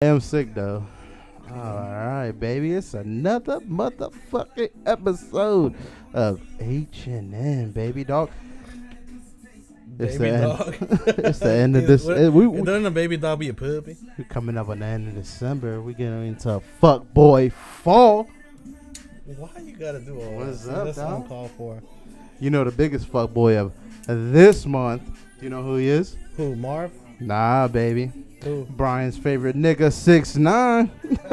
I am sick though. All right, baby. It's another motherfucking episode of H&M, baby dog. It's Baby the dog. end. It's the end of this. Doesn't a baby dog be a puppy? We're coming up on the end of December. We're getting into fuck boy fall. Why you gotta do all What's that? up, That's dog? what I'm called for. You know the biggest fuck boy of this month. You know who he is? Who, Marv? Nah, baby. Who? Brian's favorite nigga, 6ix9ine,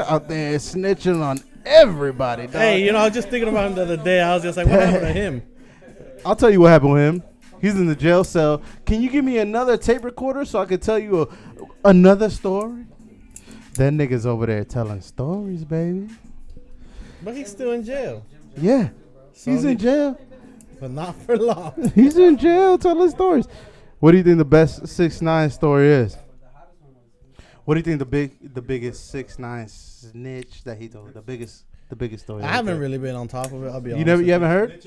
out there snitching on everybody, dog. Hey, I was just thinking about him the other day. I was just like, what happened to him? I'll tell you what happened with him. He's in the jail cell. Can you give me another tape recorder so I can tell you another story? That nigga's over there telling stories, baby. But he's still in jail. Yeah, So he's in jail. But not for long. He's in jail telling stories. What do you think the best 6ix9ine story is? What do you think the biggest 6ix9ine snitch that he told? The biggest story. I haven't really been on top of it. I'll be honest. You haven't heard?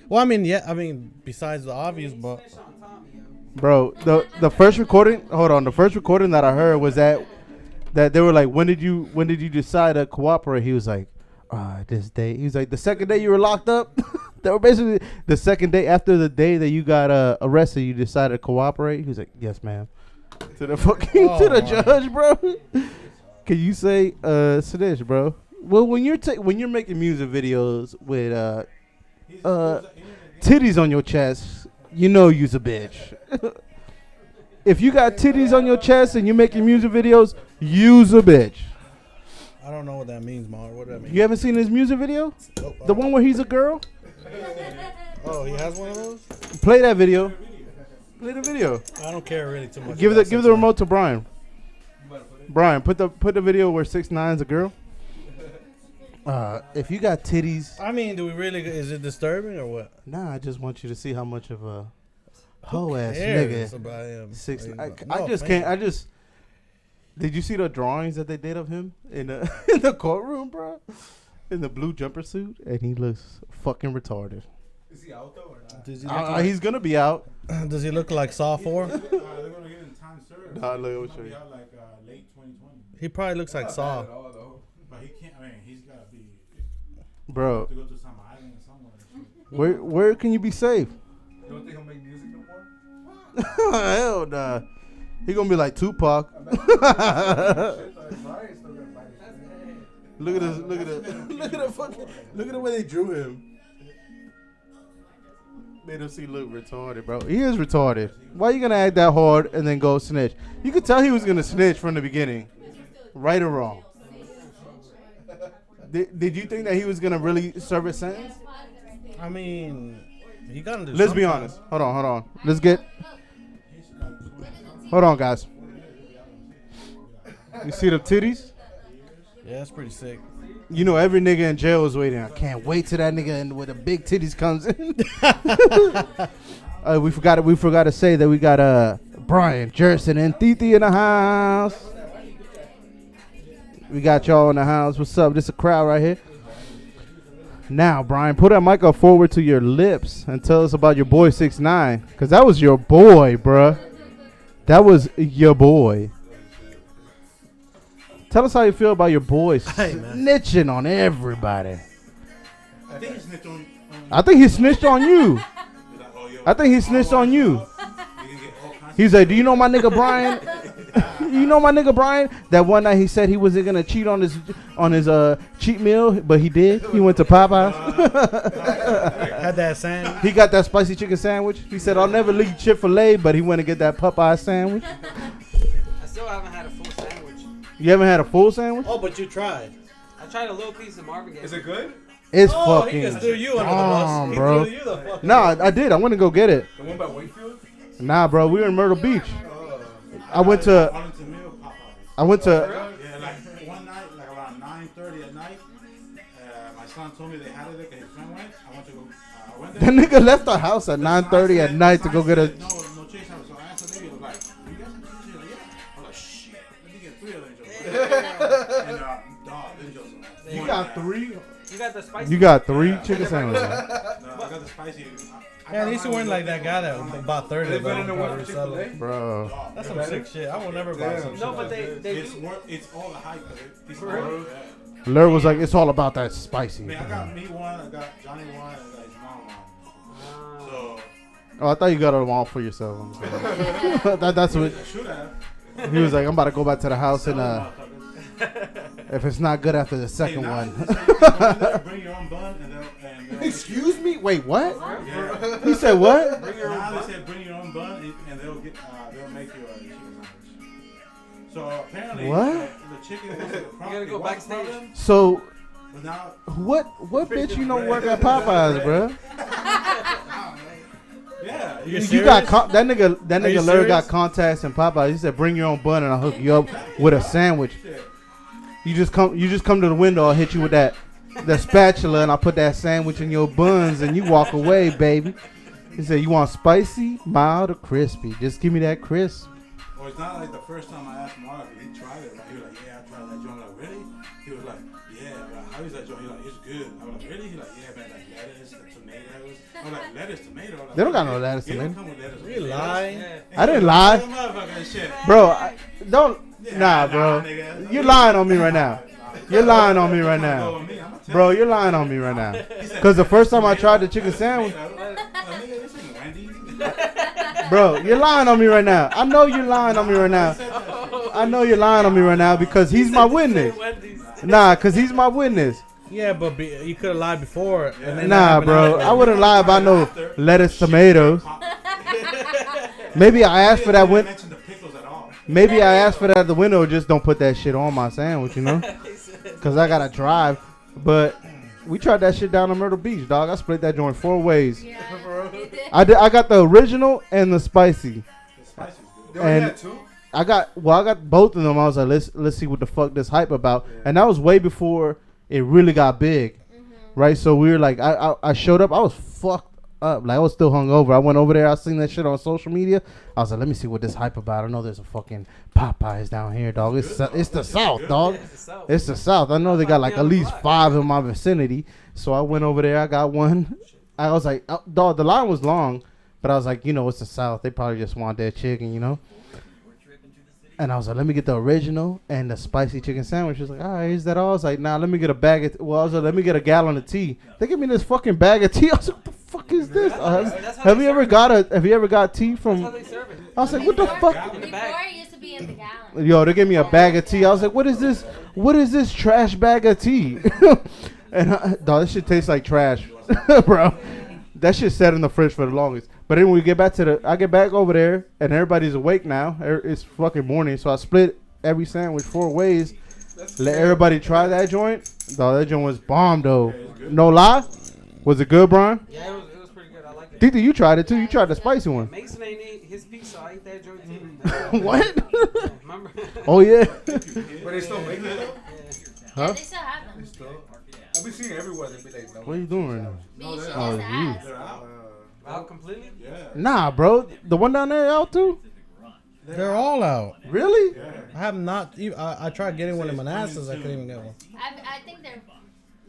Well, besides the obvious, but Bro, the first recording. Hold on, the first recording that I heard was that they were like, when did you decide to cooperate? He was like, this day. He was like, the second day you were locked up. They were basically the second day after the day that you got arrested. You decided to cooperate. He was like, yes, ma'am. To the fucking to the judge, bro. Can you say snitch, bro? Well, when you're making music videos with titties on your chest, you know you's a bitch. If you got titties on your chest and you're making music videos, you's a bitch. I don't know what that means, Marv. What does that mean? You haven't seen his music video? Nope, The one where he's a girl? Oh, he has one of those? Play that video. Play the video. I don't care really too much. Give about the 6ix9ine. remote to Brian. Brian, put the video where 6ix9ine's a girl. If you got titties, Do we really? Is it disturbing or what? nah, I just want you to see how much of a hoe ass Cares nigga. about him. Six. No I just offense. can't. I just. Did you see the drawings that they did of him in the in the courtroom, bro? In the blue jumper suit, and he looks fucking retarded. Is he out though or not? Does he look like, He's gonna be out. does he look like Saw 4? They're gonna get in time served. Nah, look, I'll He's show gonna be you. out like late 2020. He probably looks like Saw. But he can't. He's gotta be. Bro, To go to some island or somewhere. where can you be safe? You don't think he'll make music no more? Hell nah. He gonna be like Tupac. Look at this. Look at the way they drew him. Made him see look retarded, bro. He is retarded. Why you gonna act that hard and then go snitch? You could tell he was gonna snitch from the beginning, right or wrong. Did you think that he was gonna really serve a sentence? He gotta do Let's be something. honest. Hold on. Hold on, guys. You see the titties? Yeah, that's pretty sick. You know every nigga in jail is waiting. I can't wait till that nigga with the big titties comes in. We forgot to say that we got Brian, Jerson, and Titi in the house. We got y'all in the house. What's up? This a crowd right here. Now, Brian, put that mic up forward to your lips and tell us about your boy 6ix9ine, because that was your boy, bruh. That was your boy. Tell us how you feel about your boy snitching on everybody. I think he snitched on. I think he snitched on you. I think he snitched on you. He's like, do you know my nigga Brian? You know my nigga Brian? That one night he said he wasn't gonna cheat on his cheat meal, but he did. He went to Popeyes. Had that sandwich. He got that spicy chicken sandwich. He said, I'll never leave Chick-fil-A, but he went to get that Popeye sandwich. I still haven't had a full sandwich. You haven't had a full sandwich? Oh, but you tried. I tried a little piece of Marvin. Is it good? It's He fucking just threw you under the bus. He bro. threw you the fuck. Nah, I did. I went to go get it. The one by Wakefield? Nah, bro, we were in Myrtle Beach. I went to. Yeah, like one night, like around 9:30 at night. My son told me they had it there because his friend went. I went to go. I went there. That nigga left the house at 9:30 at night to go get a. No change. So I asked the lady, I was like, you guys have change? Like, yeah. I was like, shit, let me get 3 of them. And dog, them jokes. You got 3? You got the spicy. You got 3 chicken sandwiches. No, I got the spicy. I Yeah, they used to wear like that guy that bought 30 of them. Bro. That's some sick shit. I will never buy some shit. No, but like they It's do. it's all the hype of it. These Lur was like, it's all about that spicy. I mean, I got me one, I got Johnny one, and I got his mom one. So Oh, I thought you got them all for yourself. I'm sorry. That's what I should have. he was like. I'm about to go back to the house and Motherfuckers. if it's not good after the second one. Bring your own bun and they'll Excuse me. Wait, what? Yeah. He said what? Now they said bring your own bun and they'll make you a chicken sandwich. So apparently What? the chicken was the problem. You gotta go It was backstage. problem, So but now what bitch you don't work at Popeyes, bro? yeah, You got that nigga. That Are you nigga Lur got serious? contacts in Popeyes. He said, "Bring your own bun and I'll hook you up with a sandwich." You just come to the window. I'll hit you with the spatula and I'll put that sandwich in your buns and you walk away, baby. He said, "You want spicy, mild, or crispy? Just give me that crisp." Well, it's not like the first time I asked Marv if he tried it. Right? He was like, "Yeah, I tried that joint." I'm like, "Really?" He was like, "Yeah." Like, how is that joint? He was like, "It's good." I'm like, "Really?" He's like, "Yeah, man, like lettuce, the tomatoes." I'm like, "Lettuce, tomato." Like, They don't got no lettuce, It don't tomato. come with lettuce. You lie. I didn't lie, Motherfucker and shit. bro. Don't. Yeah, Nah, bro. nigga. You're lying on me right now. You're lying on me right Go now, with me, I'ma tell bro. you. You're lying on me right now. Cause the first time I tried the chicken sandwich. Nigga, this ain't Wendy's. Bro, you're lying on me right now. I know you're lying on me right now. I know you're lying on me right now because he's my witness. Nah, because he's my witness. Yeah, but you could have lied before. And then that Nah, happened bro. after. I wouldn't lie about no lettuce, tomatoes. Maybe I asked for that. Didn't mention the pickles at all. Maybe I asked for that at the window. Just don't put that shit on my sandwich, you know? Because I got to drive. But we tried that shit down in Myrtle Beach, dog. I split that joint 4 ways. Yeah. I got the original and the spicy. The spice is good. They only And had two? I got both of them. I was like, let's see what the fuck this hype about. And that was way before it really got big, right? So we were like, I showed up. I was fucked up. Like I was still hungover. I went over there. I seen that shit on social media. I was like, let me see what this hype about. I know there's a fucking Popeyes down here, dog. It's the South, dog. It's the South. I know they got like at least 5 in my vicinity. So I went over there. I got one. I was like, dog, the line was long, but I was like, you know, it's the South. They probably just want their chicken, you know? And I was like, let me get the original and the spicy chicken sandwich. She was like, all right, is that all? I was like, nah, let me get a bag of, I was like, let me get a gallon of tea. They give me this fucking bag of tea. I was like, what the fuck is this? Have you ever got tea from, That's how they serve it. I was like, what the fuck? Before it used to be in the gallon. Yo, they gave me a bag of tea. I was like, what is this? What is this trash bag of tea? And dog, this shit tastes like trash, bro. That shit sat in the fridge for the longest. But then we get back I get back over there and everybody's awake now. It's fucking morning, so I split every sandwich 4 ways. Let everybody try that joint. Dog, that joint was bomb though. No lie. Was it good, Brian? Yeah, it was pretty good. I like it. Tita, you tried it too. You tried the spicy one. Mason ain't eat his pizza. I ate that joint too. What? Remember? Oh yeah. But they still make it though? Huh? They still have them. I've been seeing it everywhere. They be like, no. What are you doing right now? But you should Oh, just you. ask. They're out. Out completely? Yeah. Nah, bro. The one down there out too? They're all out. Really? I have not. I tried getting one in Manassas. I couldn't even get one. I think they're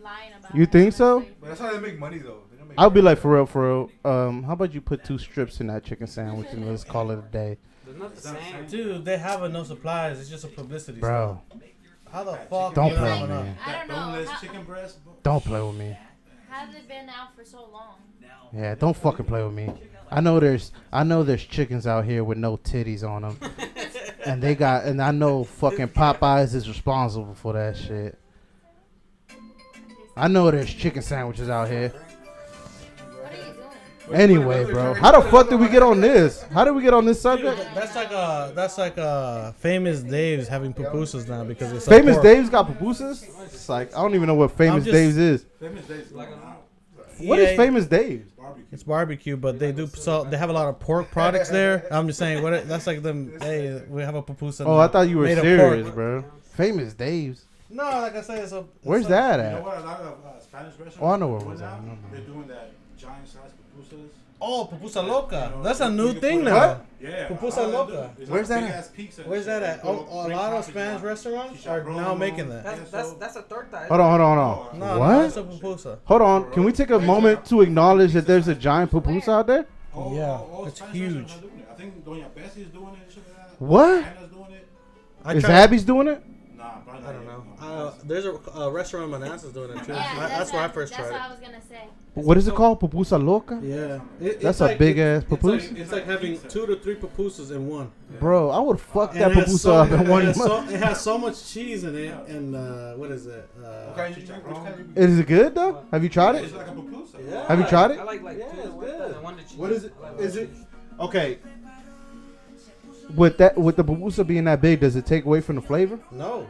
lying about You it. think so? But that's how they make money though. They don't make I'll be like, for real. How about you put 2 strips in that chicken sandwich and let's call it a day, They're not the same. Dude, they have no supplies. It's just a publicity bro? stunt. How the fuck? Don't you play have with enough? me. I don't know. Boneless chicken breast. Don't play with me. How have they been out for so long? Yeah, don't fucking play with me. I know there's chickens out here with no titties on them, and I know fucking Popeyes is responsible for that shit. I know there's chicken sandwiches out here. What are you doing? Anyway, bro, how the fuck did we get on this? How did we get on this subject? That's like Famous Dave's having pupusas now because it's Famous Dave's got pupusas? It's like, I don't even know what Famous just- Dave's is. Famous Days like out. What is Famous Dave's? Barbecue. It's barbecue, but they do so they have a lot of pork products there. I'm just saying, that's like them. Hey, we have a pupusa. Oh, I thought you were made of serious, pork. bro. Famous Dave's. No, like I said, Where's that You know at? what? A lot of Spanish restaurants. Oh, I know where are it was doing at. now? They're doing that giant size pupusas. Oh, pupusa loca. That's a new thing now. What? Yeah. Pupusa loca. Where's that at? Where's that at? Oh, a lot of Spanish restaurants are now making that. That's a torta. Hold on. No, What? it's a pupusa. Hold on. Can we take a moment to acknowledge that there's a giant pupusa out there? Yeah, it's huge. I think Doña Bessie's doing it. Shit like that. What? Anna's doing it. Is Abby's doing it? Nah, probably I don't not know. yet. There's a restaurant in Manassas doing it too. Yeah, That's where I first That's tried what it. I was gonna say. What is it called? Pupusa loca? Yeah, That's a big ass pupusa. It's like having 2 to 3 pupusas in one. Bro, I would fuck that And it has pupusa up in one. it has so much cheese in it, and what is it? What kind of- Is it good though? Have you tried It's it? like a pupusa. Yeah. Have you tried it? I like Yeah, two it's with good. and one to cheese. What is it? I like Is one it to cheese. okay? With the pupusa being that big, does it take away from the flavor? No.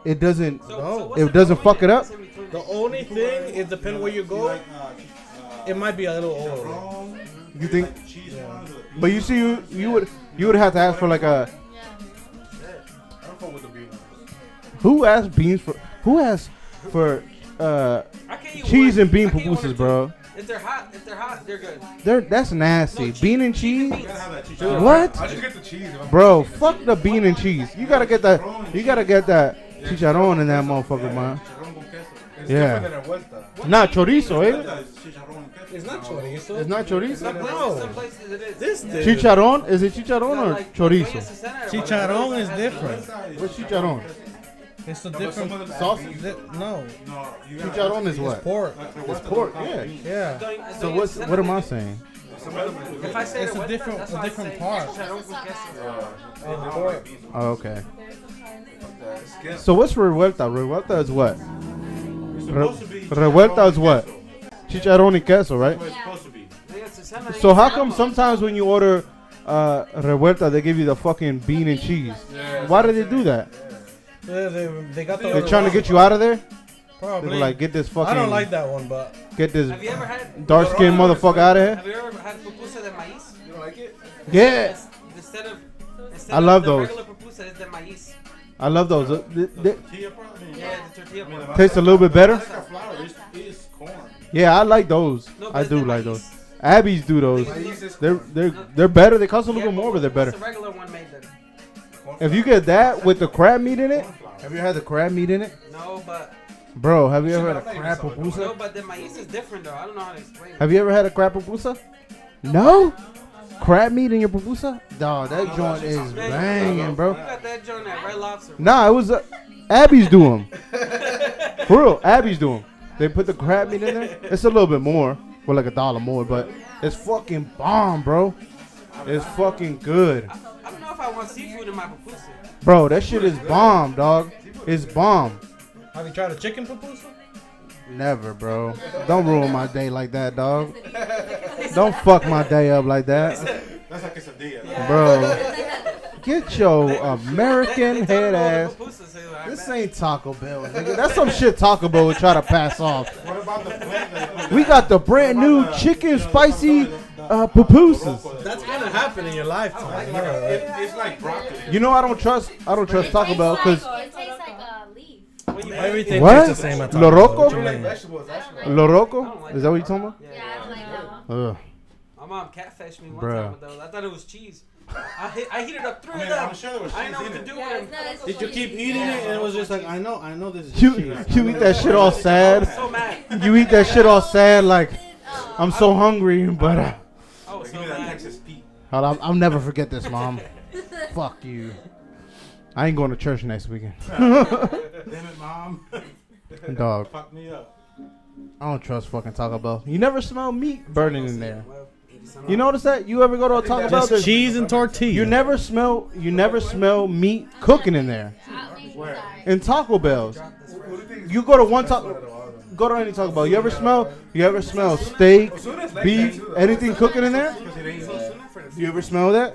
It doesn't. No. what's It in doesn't between fuck it up? What's in between? The only thing is depending where you go, it might be a little old. Wrong. You think? Like cheese ones or the But you see, you would have to ask for like a. Yeah. I don't fuck with the beef. Who asked beans for? Who asked for I can't eat cheese one. and bean I can't eat one or pupusas, two. bro? If they're hot, they're good. That's nasty. No, Bean and cheese cheese, and You gotta have that cheese. Dude, What? I just get the cheese. If I'm bro. Fuck the bean and cheese. You gotta get that. You gotta get that chicharron in that motherfucker, man. Chicharrón con queso. It's Yeah. different than it was though. Not chorizo, eh? It's chicharrón con queso. It's not chorizo. It's not chorizo. No. Some places it is. This dude. Chicharron? Is it chicharron or Like chorizo? Doña Susana or Chicharron whatever, is has different. What's chicharron? It's a No, but different some of them add sausage. beef. No. No, you gotta- Chicharron is what? Pork. It's pork. Yeah. Yeah. Doña- So Doña what's Susana what am I did- saying? Some of them If I say It's the a wet different- that's a why I different say part. chicharrón con queso. And pork. Oh, okay. the skin. So what's revuelta? Revuelta is what? It's supposed to be Revuelta chicharrón is con what? queso. Chicharron y queso, right? That's what it's supposed to be. Doña Susana So eats how come salmon. sometimes when you order revuelta they give you the fucking bean and cheese? Why do they do that? Yeah, they got the. They're trying to get you out of there. They're Probably. like, get this fucking. I don't like that one, but Get this Have you ever had dark skinned motherfucker out of here. Have you ever had pupusa de maíz? You don't like it? Yeah, Instead of I love the those. regular pupusa is de maíz. I love those. They Tortilla probably. Yeah, the tortilla. part. taste a little bit better. It's like a flour. It's corn. Yeah, I like those. No, but I it's do de like maíz. those. Abby's do those. Maíz is They're better. They cost a little Yeah, bit more, but they're better. What's the regular one made then? If you get that with the crab meat in it, have you had the crab meat in it, No, but bro? Have you ever had a I'm not even crab someone no, pupusa? but the maíz is different though. I don't know how to explain it. Have you ever had a crab pupusa? No. Crab meat in your pupusa? Dog, that joint is Man, banging, You bro. got that joint at Red Lobster. Nah, it was Abby's do 'em. For real, Abby's do 'em. They put the crab meat in there. It's a little bit more, well, like $1 more, but it's fucking bomb, bro. It's fucking good, I don't know if I want seafood in my pupusa. bro. That shit is bomb, dog. It's bomb. have you tried a chicken pupusa? Never, bro. Don't ruin my day like that, dog. Don't fuck my day up like that, That's like quesadilla. bro. Get your American They head told ass. me all the pupusa, so I This bet. ain't Taco Bell, nigga. That's some shit Taco Bell would try to pass off. What about the plant that We got the brand new chicken spicy pupusas. That's gonna happen in your lifetime. You know, right? It's like broccoli. You know I don't trust Taco Bell because It tastes like a leaf. When you Everything What? tastes the same at Lo Taco Bell. Roco? What you like mean? vegetables, actually. Lo Roco. Is that what you talking about? Yeah, Yeah, I don't like that one. Ugh. My mom catfished me one Bruh. time with those. I thought it was cheese. I heated up 3 I mean, of them. I'm sure there was I didn't know cheese what in to it. do Yeah, with them. it's Did you keep eating it and it was just like, I know this is You cheese. you eat that shit all I was sad. so mad. You eat that shit all sad like I'm so hungry, but I was Give so me that mad. Texas Pete. I'll never forget this, Mom. Fuck you. I ain't going to church next weekend. Damn it, mom. Dog, Fuck me up. I don't trust fucking Taco Bell. You never smell meat burning in there. Well, You notice that? You ever go to a Taco Bell? Just there's- cheese and tortilla. You never smell meat cooking in there. Where? In Taco Bells. What do you think is You go to one Taco, go to any Taco Bell. You ever smell steak, beef, anything cooking in there? Because it ain't meat. You ever smell that?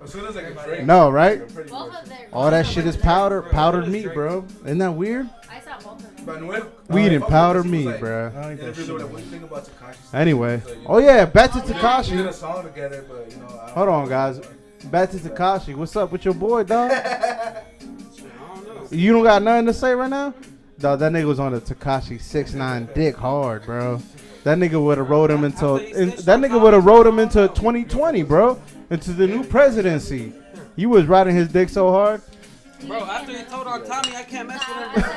As soon as I get drink, No, right? Both of their. All that shit is powdered meat, bro. Isn't that weird? I saw both of them. but when We eating fuck powdered with this, meat, like, bro. I like that Interview shit. doing one thing about Tekashi. Anyway, oh yeah, back to We did a Tekashi. song together, but you know. I don't Hold on, guys. Back to Tekashi. What's up with your boy, dog? You don't got nothing to say right now? Dog, that nigga was on the Tekashi 6ix9ine dick hard, bro. That nigga would have rolled him into After he snitched that on nigga Tommy, would have rolled him oh, into no. 2020, bro, into the new presidency. You was riding his dick so hard. Bro, after he told on Tommy, I can't mess with him.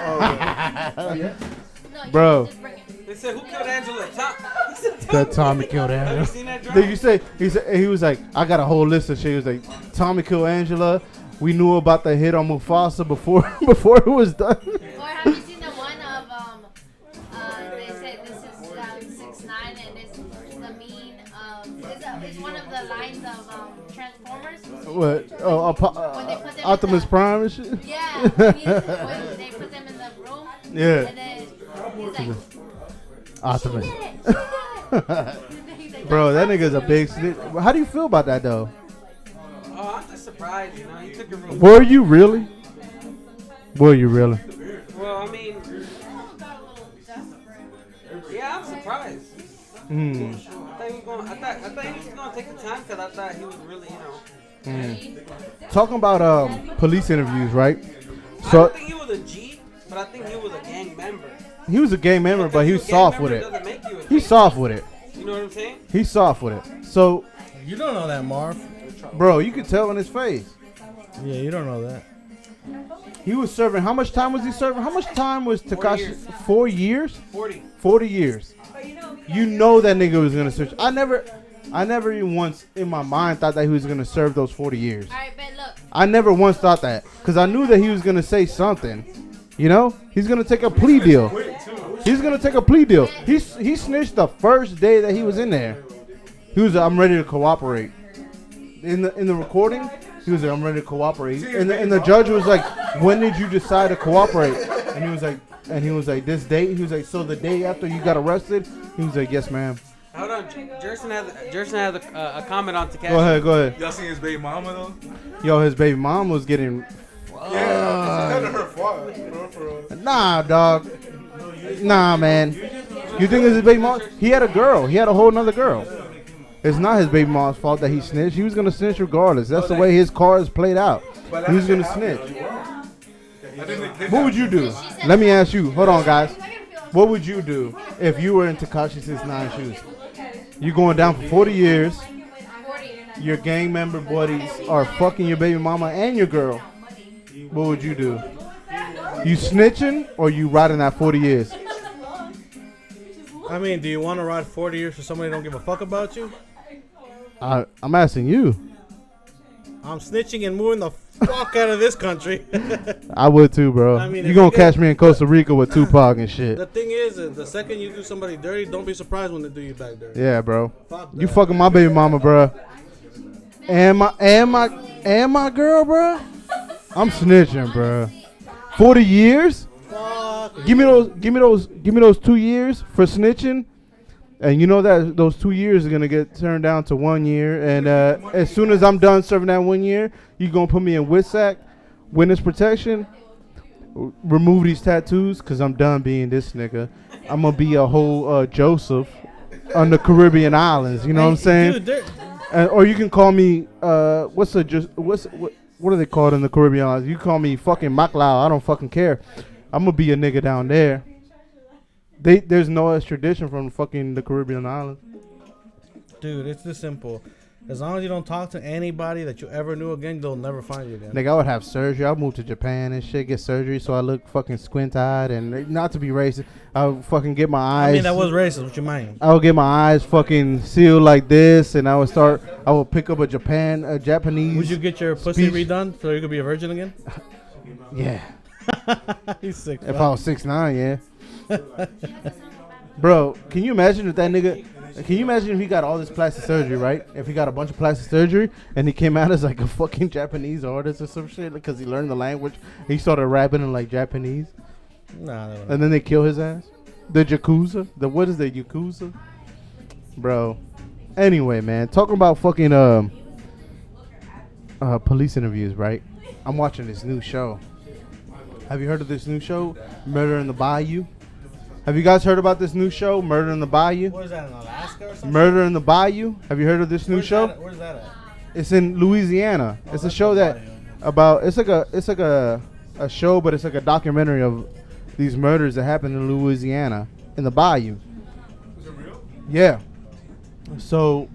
No, you Bro. just bring it. They said, who killed Angela? Tom. He said, That Tommy killed Have you Angela. seen that Did drama? you say he was like, I got a whole list of shit. He was like, Tommy killed Angela. We knew about the hit on Mufasa before it was done. Or have you seen the one of they say this is 6ix9ine and it's the mean it's one of the lines of Transformers. What? Oh, When they put them Optimus in the- Prime and shit. Yeah, when they put them in the room. Yeah. And then he's like, Optimus. she did it. She did it. He's like, Bro, that nigga's a big snitch. How do you feel about that though? Oh, I'm just surprised, you know. He took it real. Were you really? Were you really? Well, I mean, yeah, I'm surprised. Hmm. I thought he was gonna take the time because I thought he was really, you know. Talking about police interviews, right? I So don't think he was a G, but I think he was a gang member. he was a gang member, but he was Because a gang soft with member it. doesn't make you a He's gang soft with it. member. You know what I'm saying? He's soft with it. So, You don't know that, Marv. bro, you could tell in his face. Yeah, you don't know that. He was serving. How much time was he serving? How much time was 4 Tekashi? years. 4 years? 40. 40 years. You know that nigga was gonna search. I never even once in my mind thought that he was gonna serve those 40 years. all right, but look. I never once thought that because I knew that he was gonna say something. You know, he's gonna take a plea deal. He's gonna take a plea deal. He snitched the first day that he was in there. He was, I'm ready to cooperate. In the recording, he was like, I'm ready to cooperate. And the judge was like, when did you decide to cooperate? And he was like, this date. He was like, so the day after you got arrested? He was like, yes, ma'am. Hold on, Jerson has a comment on Tekashi. Go ahead. Y'all seen his baby mama though? Yo, his baby mom was getting. Yeah, it's kind of her fault, for real. Nah, dog. Nah, man. You think it's his baby mom? He had a girl. He had a whole nother girl. It's not his baby mom's fault that he snitched. He was gonna snitch regardless. That's the way his cards played out. He was gonna snitch. What would you do? Let me ask you. Hold on, guys. What would you do if you were in Tekashi 6ix9ine shoes? You going down for 40 years. 40. Your gang member buddies are fucking your baby mama and your girl. What would you do? You snitching or you riding that 40 years? I mean, do you want to ride 40 years for somebody who don't give a fuck about you? I'm asking you. I'm snitching and moving the fuck out of this country. I would too, bro. I mean, You if gonna you get- catch me in Costa Rica with Tupac and shit. The thing is, the second you do somebody dirty, don't be surprised when they do you back dirty. Yeah, bro. Fuck You that. fucking my baby mama, bro. And my girl, bro. I'm snitching, bro. 40 years? Fuck. Give me those 2 years for snitching. And you know that those 2 years are gonna get turned down to 1 year. And as soon as I'm done serving that 1 year, you gonna put me in WITSAC, witness protection. Remove these tattoos, cause I'm done being this nigga. I'm gonna be a whole Joseph on the Caribbean islands. You know what I'm saying? Dude, they're- Or you can call me what are they called in the Caribbean islands? You call me fucking Maclau. I don't fucking care. I'm gonna be a nigga down there. There's no extradition from fucking the Caribbean islands. dude, it's this simple. As long as you don't talk to anybody that you ever knew again, they'll never find you again. Nigga, I would have surgery. I'll move to Japan and shit, get surgery so I look fucking squint-eyed and not to be racist. I would fucking get my eyes. I mean, that was racist. What you mean? I would get my eyes fucking sealed like this, and I would pick up a Japanese. Would you get your pussy speech. redone so you could be a virgin again? Yeah. He's sick. If I was 6'9", yeah. Bro, can you imagine if that nigga? Can you imagine if he got all this plastic surgery, right? If he got a bunch of plastic surgery and he came out as like a fucking Japanese artist or some shit because he learned the language, he started rapping in like Japanese, Nah, and then they kill his ass. The Yakuza, what is the Yakuza, bro? Anyway, man, talking about fucking police interviews, right? I'm watching this new show. Have you heard of this new show, Murder in the Bayou? Have you guys heard about this new show, Murder in the Bayou? What is that, in Alaska or something? Murder in the Bayou. Have you heard of this new show? Where's that at? It's in Louisiana. It's a show that about. It's like a show, but it's like a documentary of these murders that happened in Louisiana in the Bayou. Yeah. So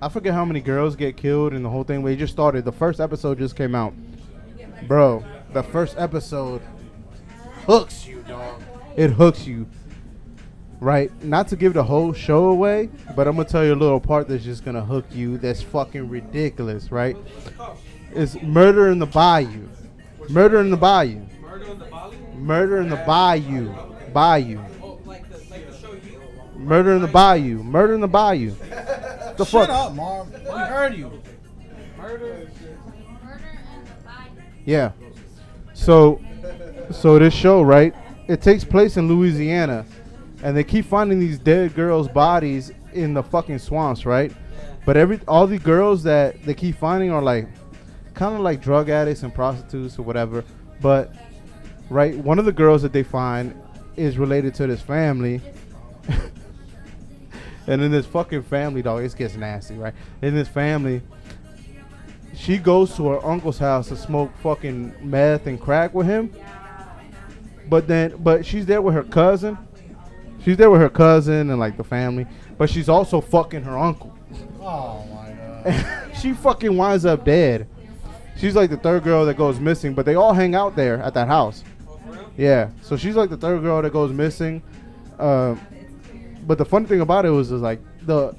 I forget how many girls get killed in the whole thing. We just started. The first episode just came out. Bro, the first episode hooks you, dog. It hooks you. Right? Not to give the whole show away, but I'm going to tell you a little part that's just going to hook you. That's fucking ridiculous, right? It's Murder in the Bayou. Murder in the Bayou. Murder in the Bali? Murder in the Bayou. Bayou. Oh, like the show you. Murder in the Bayou. Murder in the Bayou. The Shut fuck? up, Marv. We heard you. Murder. Murder and the Bye. Yeah. So this show, right? It takes place in Louisiana, and they keep finding these dead girls' bodies in the fucking swamps, right? But all the girls that they keep finding are like, kind of like drug addicts and prostitutes or whatever. But right, one of the girls that they find is related to this family. And in this fucking family, dog, it gets nasty, right? In this family, she goes to her uncle's house to smoke fucking meth and crack with him. But she's there with her cousin. She's there with her cousin and like the family. But she's also fucking her uncle. Oh my god. She fucking winds up dead. She's like the third girl that goes missing, but they all hang out there at that house. Yeah, so she's like the third girl that goes missing. But the funny thing about it was like the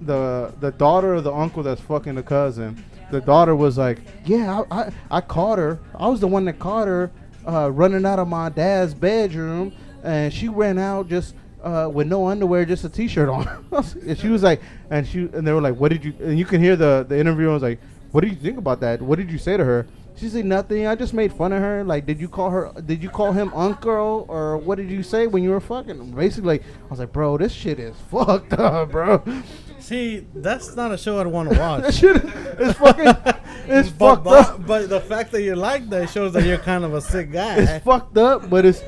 daughter of the uncle that's fucking the cousin. The daughter was like, yeah, I caught her. I was the one that caught her running out of my dad's bedroom, and she ran out just with no underwear, just a t-shirt on. And she was like, and they were like, what did you? And you can hear the interviewer was like, what do you think about that? What did you say to her? She said nothing. I just made fun of her. Like, did you call him uncle, or what did you say when you were fucking? Basically, I was like, bro, this shit is fucked up, bro. See, that's not a show I'd want to watch. That shit is fucking, it's fucked up. But the fact that you like that shows that you're kind of a sick guy. It's fucked up, but it's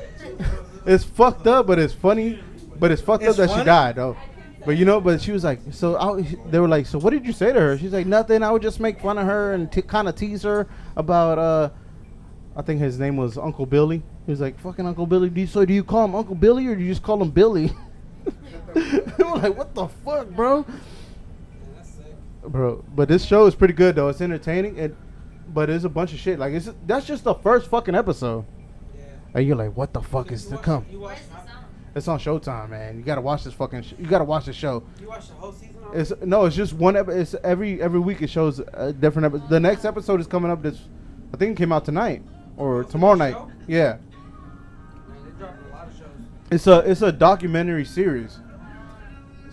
fucked up, but it's funny. But it's fucked up that she died, though. But but she was like, they were like, so what did you say to her? She's like, nothing. I would just make fun of her and kind of tease her about, I think his name was Uncle Billy. He was like, fucking Uncle Billy. Do you call him Uncle Billy or do you just call him Billy? They were like, what the fuck, bro? Bro, but this show is pretty good, though. It's entertaining, but it's a bunch of shit. Like, that's just the first fucking episode. Yeah. And you're like, what the fuck is to come? It's on Showtime, man. You gotta watch this fucking. You gotta watch the show. You watch the whole season? It's just one episode. It's every week it shows a different episode. The next episode is coming up. I think it came out tonight or tomorrow night. Yeah. Man, they dropped a lot of shows. It's a documentary series.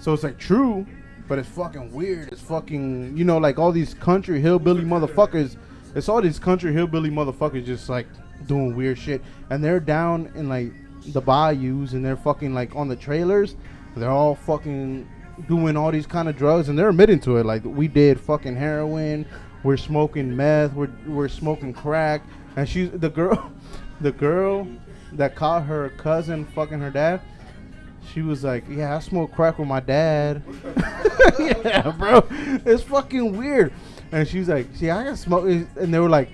So it's like true, but it's fucking weird. It's fucking like all these country hillbilly motherfuckers. It's all these country hillbilly motherfuckers just like doing weird shit, and they're down in like the bayous, and they're fucking like on the trailers. They're all fucking doing all these kind of drugs, and they're admitting to it. Like, we did fucking heroin, we're smoking meth, we're smoking crack. And she's the girl that caught her cousin fucking her dad. She was like, yeah, I smoked crack with my dad. Yeah, bro, it's fucking weird. And she's like, see, I got smoke. And they were like,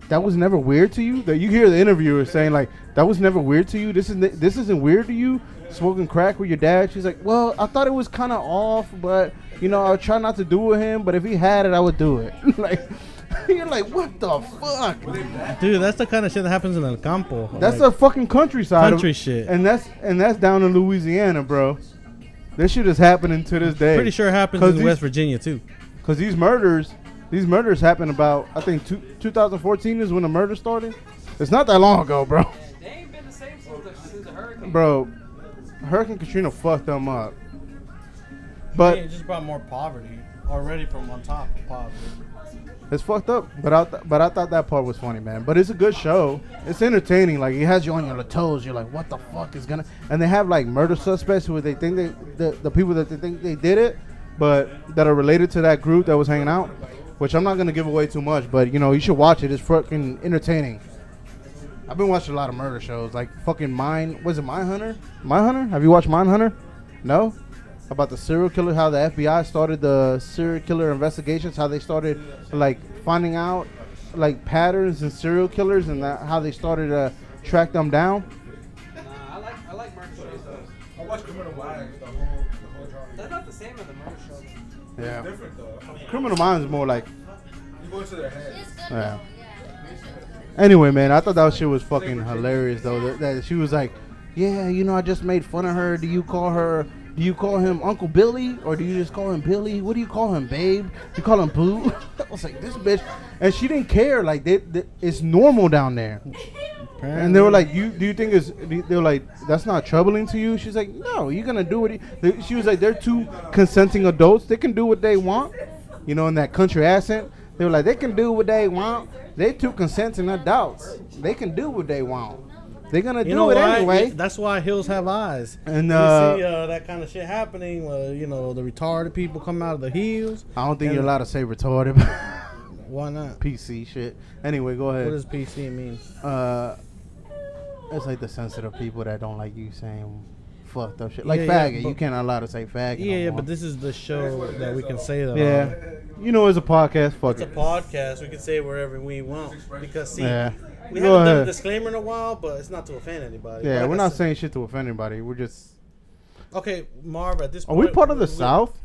that was never weird to you? That you hear the interviewer saying like, that was never weird to you? This isn't weird to you? Smoking crack with your dad? She's like, well, I thought it was kind of off, but I would try not to do with him. But if he had it, I would do it. Like, you're like, what the fuck, dude? That's the kind of shit that happens in El Campo. That's the fucking countryside. Country shit. And that's down in Louisiana, bro. This shit is happening to this day. Pretty sure it happens in West Virginia too. Because these murders happened about, I think 2014 is when the murder started. It's not that long ago, bro. They ain't been the same since the hurricane. Bro, Hurricane Katrina fucked them up. But it just brought more poverty already from on top of poverty. It's fucked up. But I thought that part was funny, man. But it's a good show. It's entertaining. Like, it has you on your toes. You're like, what the fuck is gonna? And they have like murder suspects who they think the people that they think they did it, but that are related to that group that was hanging out. Which I'm not gonna give away too much, but you should watch it. It's fucking entertaining. I've been watching a lot of murder shows, like fucking was it Mindhunter? Mindhunter? Have you watched Mindhunter? No? About the serial killer, how the FBI started the serial killer investigations, how they started like finding out like patterns in serial killers, and how they started to track them down. I like murder shows though. watch Criminal Minds, the whole genre. That's not the same as the murder show. Yeah. It's different though. Criminal Minds is more like. You go into their head. It's good Yeah. though. Yeah. Anyway, man, I thought that shit was fucking hilarious though. That she was like, yeah, you know, I just made fun of her. Do you call him Uncle Billy or do you just call him Billy? What do you call him, babe? You call him Boo? I was like, this bitch, and she didn't care. Like, it's normal down there. And they were like, do you think it's? They were like, that's not troubling to you? She's like, no, you're gonna do what she was like, they're two consenting adults. They can do what they want. You know, in that country accent, they were like, they can do what they want. They two consenting adults. They can do what they want. They're gonna do it anyway. That's why hills have eyes. And you see that kind of shit happening. You know, the retarded people come out of the hills. I don't think you're allowed to say retarded. Why not? PC shit. Anyway, go ahead. What does PC mean? It's like the sensitive people that don't like you saying fucked up shit. Like Yeah, faggot. You can't allow to say faggot. Yeah, no more. but this is the show that we can say that. Yeah. You know, it's a podcast. Fuck It's a it. podcast. We can say it wherever we want. Because, see, Yeah. we Go haven't done a ahead. disclaimer in a while, but it's not to offend anybody. Yeah, Like we're I not said- saying shit to offend anybody. We're just. Okay, Marv, at this Are point. we part of the South?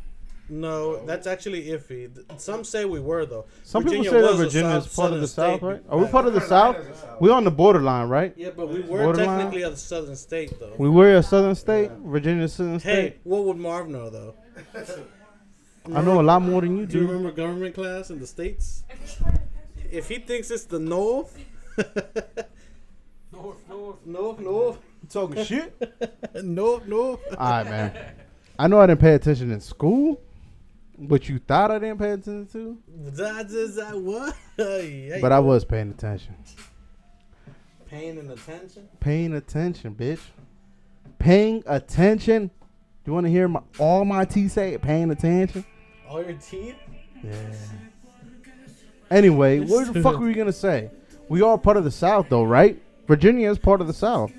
No, that's actually iffy. Some say we were, though. Some Virginia people say that was a Virginia is part of the southern South, state. right? Are we part of the South? We're on the borderline, right? Yeah, but we were Borderline? technically a southern state, though. We were a southern state. Virginia is a southern Hey, state. what would Marv know, though? I know a lot more than you Do you do. remember government class in the States? If he thinks it's the North. North. Talking shit. North. All right, man. I know I didn't pay attention in school, but you thought I didn't pay attention to. That what? Yeah, But I was paying attention. Pain and attention. Paying attention, bitch. Paying attention. Do you want to hear all my teeth say it? Paying attention? All your teeth? Yeah. Anyway, what the fuck were you going to say? We are part of the South, though, right? Virginia is part of the South.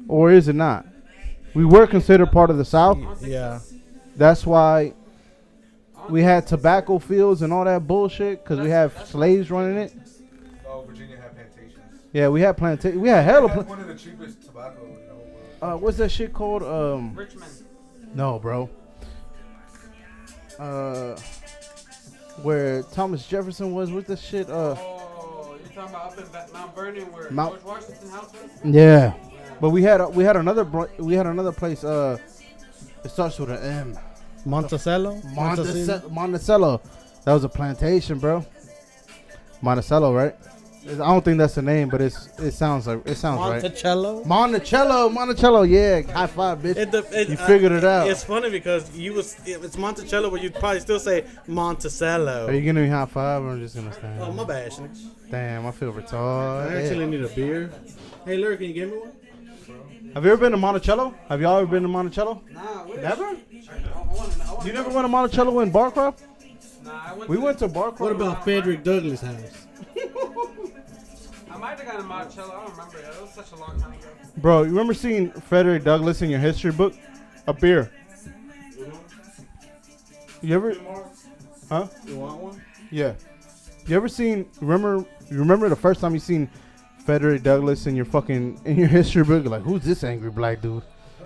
Or is it not? We were considered part of the South. Yeah. That's why we had tobacco fields and all that bullshit, because we have slaves running it. Oh, Virginia had plantations. Yeah, we had plantations. We had hella. They had one of the cheapest tobacco in the whole world. What's that shit called? Richmond. No, bro. Where Thomas Jefferson was with this shit. Oh, you're talking about up in Mount Vernon where Mount- George Washington House was? Yeah, but we had another place. It starts with an M. Monticello? Monticello. That was a plantation, bro. Monticello, right? I don't think that's the name, but it sounds right. Monticello? Monticello. Yeah, high five, bitch. You figured it out. It's funny because if it's Monticello, but you'd probably still say Monticello. Are you gonna be high five, or I'm just gonna stand? Oh, my bad, Snitch. Damn, I feel I retarded. actually need a beer. Hey, Lur, can you give me one? Have you ever been to Monticello? Have y'all ever been to Monticello? Nah, Never? I You never went to Monticello in Barcroft? Nah, We went to Barcroft. What about Frederick Douglass' house? I might have gone to Monticello. I don't remember. It was such a long time ago. Bro, you remember seeing Frederick Douglass in your history book? A beer. You ever? Huh? You want one? Yeah. You ever seen? You remember the first time you seen Frederick Douglass in your history book? Like, who's this angry black dude?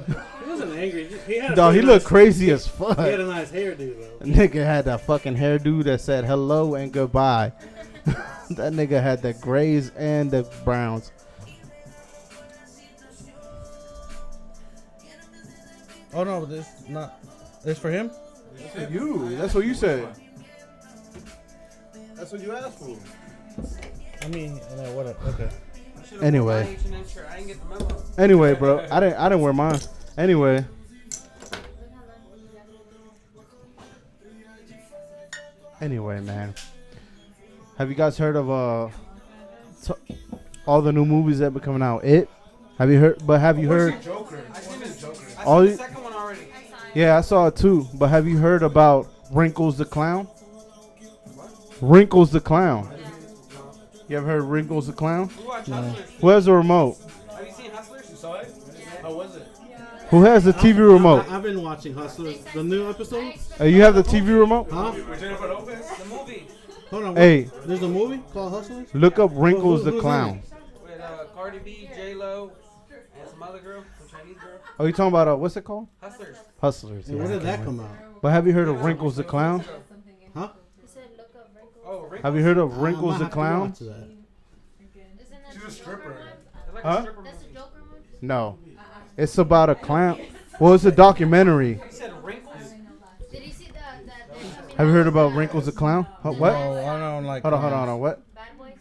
He wasn't angry. He had Dog, he nice, looked crazy as fuck. He had a nice hairdo, though. Nigga had that fucking hairdo that said hello and goodbye. That nigga had the grays and the browns. Oh, no, this not. It's for him? You. That's what you said. That's what you asked for. I mean, whatever. Okay. Anyway. I didn't get the memo. Anyway, bro, I didn't wear mine. Anyway. Anyway, man. Have you guys heard of all the new movies that been coming out? Have you heard? But have you heard? Joker. I seen the All you- second one already. Yeah, I saw it too. But have you heard about Wrinkles the Clown? Wrinkles the Clown. You ever heard of Wrinkles the Clown? We watched Hustlers. Who has the remote? Have you seen Hustlers? You saw it? How was it? Who has the TV remote? I've been watching Hustlers. The new episodes? You have the TV remote? Huh? With Jennifer Lopez? The movie Hold on. Hey, There's a movie called Hustlers? look up Wrinkles the Who's in Clown. with Cardi B, J Lo, and some other girl, some Chinese girl. Oh, you talking about what's it called? Hustlers. Hustlers. Hey, when did that come out? But have you heard of Wrinkles the Clown? Huh? He said, look up Wrinkles. Oh, Wrinkles. Have you heard of I Wrinkles might the have to Clown? watch that. Isn't that She's a the stripper. Joker one? It's like Huh? a stripper That's the movie. Joker one? No. It's about a clown. Well, it's a documentary. You said Wrinkles? Did you see the Have you heard about Wrinkles the Clown? Huh, what? Oh, I don't like. Hold on. What? Bad Boys?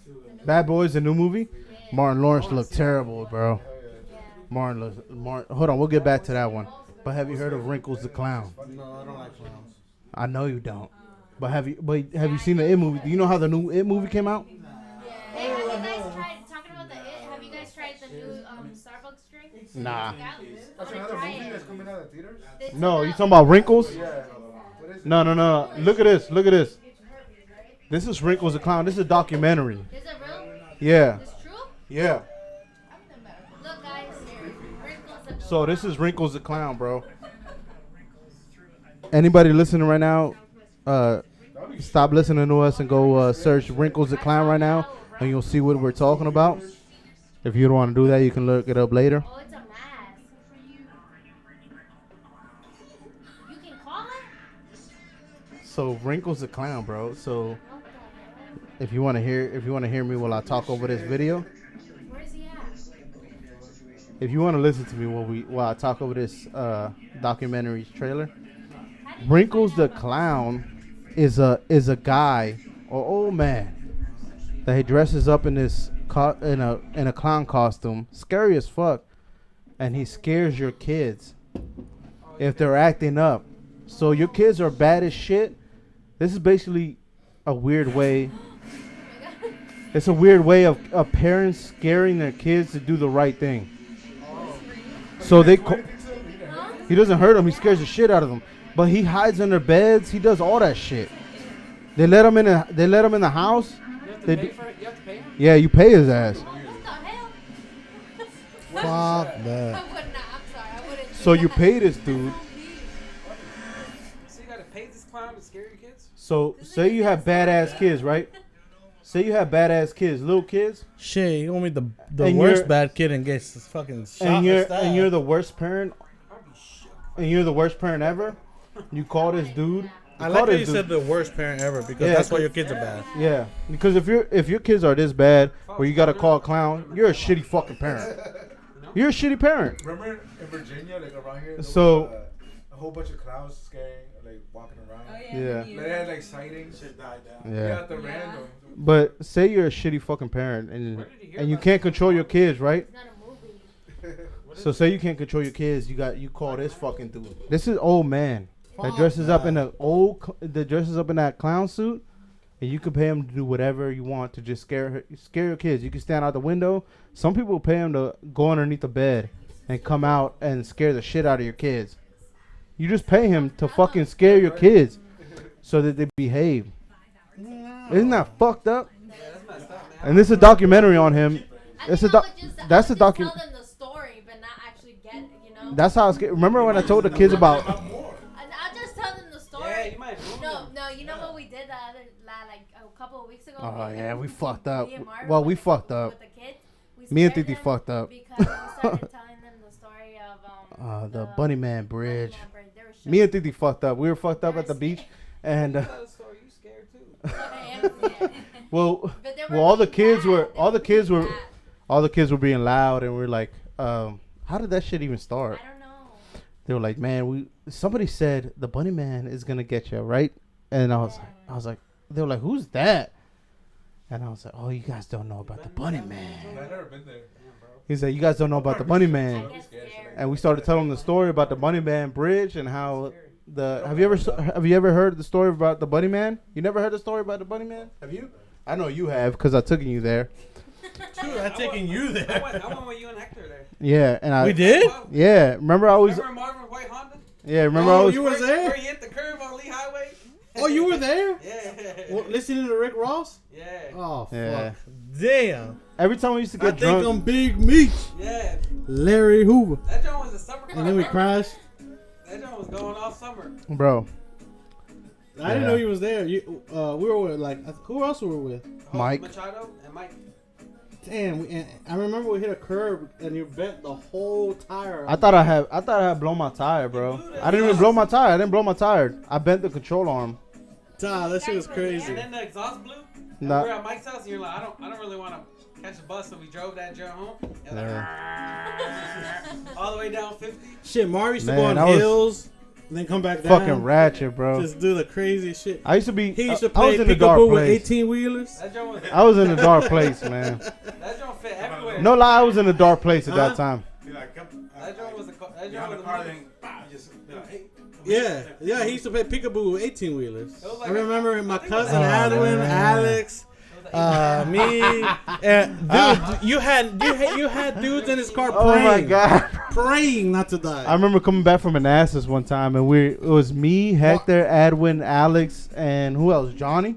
Bad Boys, the new movie? Martin Lawrence looked terrible, bro. Yeah. Martin. Hold on, we'll get back to that one. But have you heard of Wrinkles the Clown? No, I don't like clowns. I know you don't. But have you seen the It movie? Do you know how the new It movie came out? Hey, have you guys tried, talking about the It, have you guys tried the new Starbucks drink? Nah. That's another movie that's coming out of theaters? No, you talking about Wrinkles? Yeah. What is it? No. Look at this. This is Wrinkles the Clown. This is a documentary. Is it real? Yeah. It's true? Yeah. Look, guys, Wrinkles the So this is Wrinkles the Clown, bro. Anybody listening right now, stop listening to us and go search Wrinkles the Clown right now, and you'll see what we're talking about. If you don't want to do that, you can look it up later. Oh, it's a mask. You can call it? So Wrinkles the Clown, bro. So What the hell? if you want to hear me while I talk over this video, Where is he at? if you want to listen to me while I talk over this documentary trailer, Wrinkles the Clown is a guy or old man that he dresses up in this in a clown costume, scary as fuck, and he scares your kids if they're acting up. So your kids are bad as shit. This is basically a weird way. It's a weird way of parents scaring their kids to do the right thing. So he doesn't hurt them. He scares the shit out of them. But he hides under beds. He does all that shit. They let him in. They let him in the house. You have to pay for it? You have to pay him? Yeah, you pay his ass. What the hell? Fuck that. I would not. I'm sorry. I wouldn't. do So you that. pay this dude. So you gotta pay this clown to scare your kids? So say you have badass kids, right? Say you have badass kids, little kids, Shit, you want me the And worst you're- bad kid and gets fucking shot and you're stabbed. and you're the worst parent, and you're the worst parent ever. You call this dude. I call like how this you dude- said the worst parent ever because Yeah, that's why your kids are bad. Yeah, because if your kids are this bad, where you gotta call a clown, you're a shitty fucking parent. You're a shitty parent. Remember in Virginia, like around here, there So- was, a whole bunch of clowns scaring, like walking around. Yeah. Like, they had like sightings. Shit died down. Yeah. At the random. But say you're a shitty fucking parent and you can't control your kids, right? It's not a movie. So say you can't control your kids, you call this fucking dude. This is old man that dresses up in that clown suit, and you can pay him to do whatever you want to just scare your kids. You can stand out the window. Some people pay him to go underneath the bed and come out and scare the shit out of your kids. You just pay him to fucking scare your kids so that they behave. Isn't that fucked up? Yeah, that's messed up, man. And this is a documentary on him. It's a doc. That's a docu. Tell them the story, but not actually get it. You know. That's how it's. Remember when I told the kids about? I'll just tell them the story. Yeah, you might ruin them. No. You know what we did like a couple of weeks ago? Oh yeah, we fucked up. Me and Marvin Well, we with- fucked up. With the kids. We Me and scared Titi them fucked up. because we started telling them the story of The Bunny Man Bridge. Bunny Man Bridge. They were Me and Titi fucked up. We were fucked up at the beach, and Tell the story, you scared too. well, But they were all the being kids bad. were They all the kids being were bad. all the kids were being loud, and we're like, how did that shit even start? I don't know. They were like, man, somebody said the Bunny Man is gonna get you, right? And I was like, they were like, who's that? And I was like, oh, you guys don't know about the Bunny Man. I've never been there. He said, you guys don't know about the Bunny I Man. get scared. And we started telling the story about the Bunny Man Bridge and how have you ever heard the story about the Bunny Man? You never heard the story about the Bunny Man? Have you? I know you have because I took you there. Dude, I'm taking you I there. went with you and Hector there. Yeah, and I We did? Yeah, remember I was. Remember Marvin White Honda? Yeah, remember I Oh, was. you were there? Where he hit the curve on Lee Highway? Oh, you were there? Yeah. What, listening to Rick Ross? Yeah. Oh, Yeah. fuck. Damn. Every time we used to I get think drunk. I'm Big Meech. Yeah. Larry Hoover. That joint was a summer car. And then we crashed. That joint was going all summer. Bro, I didn't Yeah. know you was there. We were with, like, who else were we with? Mike. Machado and Mike. Damn, and I remember we hit a curb and you bent the whole tire. I thought I had blown my tire, bro. I didn't even blow my tire. I didn't blow my tire. I bent the control arm. Nah, that shit was crazy. And then the exhaust blew. And Nah. we were at Mike's house, and you're like, I don't really want to catch a bus, so we drove that joint home. And all the way down 50. Shit, Marv used to Man, go on I was hills and then come back down. Fucking ratchet, bro. Just do the craziest shit. I used to be. He used to I play was in the dark peekaboo with place. 18 wheelers. That joint was. I was in a dark place, man. That joint fit everywhere. No lie, I was in a dark place at that time. Be like, come, That joint was a. That you joint on the was car, a. then just be like, hey. Yeah, he used to play peekaboo with 18 wheelers. was like I remember my cousin Oh, Adwin, man. Alex, me. Dude, you had dudes in his car praying. Oh my god. Praying not to die. I remember coming back from Manassas one time, and it was me, Hector, Adwin, Alex, and who else? Johnny.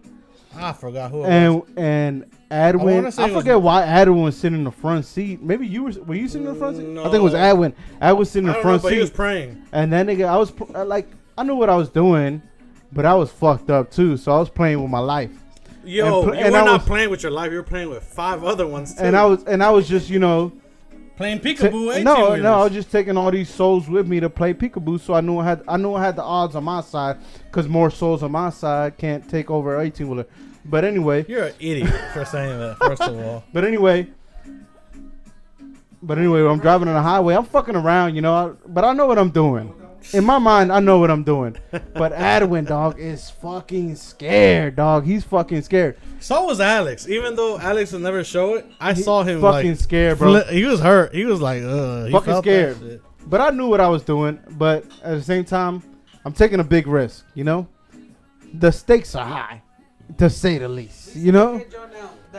I forgot who it was. And I wanna Adwin. say I it was- forget why Adwin was sitting in the front seat. Maybe you were you sitting in the front seat? No. I think it was Adwin. Adwin was sitting in I the don't know, front but he was seat. praying. And then nigga, I was like, I knew what I was doing, but I was fucked up too. So I was playing with my life. Yo, And pl- you and were I not was- playing with your life. You were playing with 5 other ones too. And I was just, you know, playing peekaboo. 18 no, wheelers. I was just taking all these souls with me to play peekaboo. So I knew I had the odds on my side, because more souls on my side can't take over 18 wheeler. But anyway, You're an idiot for saying that. First of all, But anyway, I'm driving on the highway. I'm fucking around, you know, but I know what I'm doing. In my mind, I know what I'm doing. But Adwin, dog, is fucking scared, dog. He's fucking scared. so was Alex. Even though Alex would never show it, I saw him fucking like scared, bro. He was hurt. He was like, he Fucking felt scared. that shit. But I knew what I was doing. But at the same time, I'm taking a big risk, you know? The stakes are high, to say the least, you know?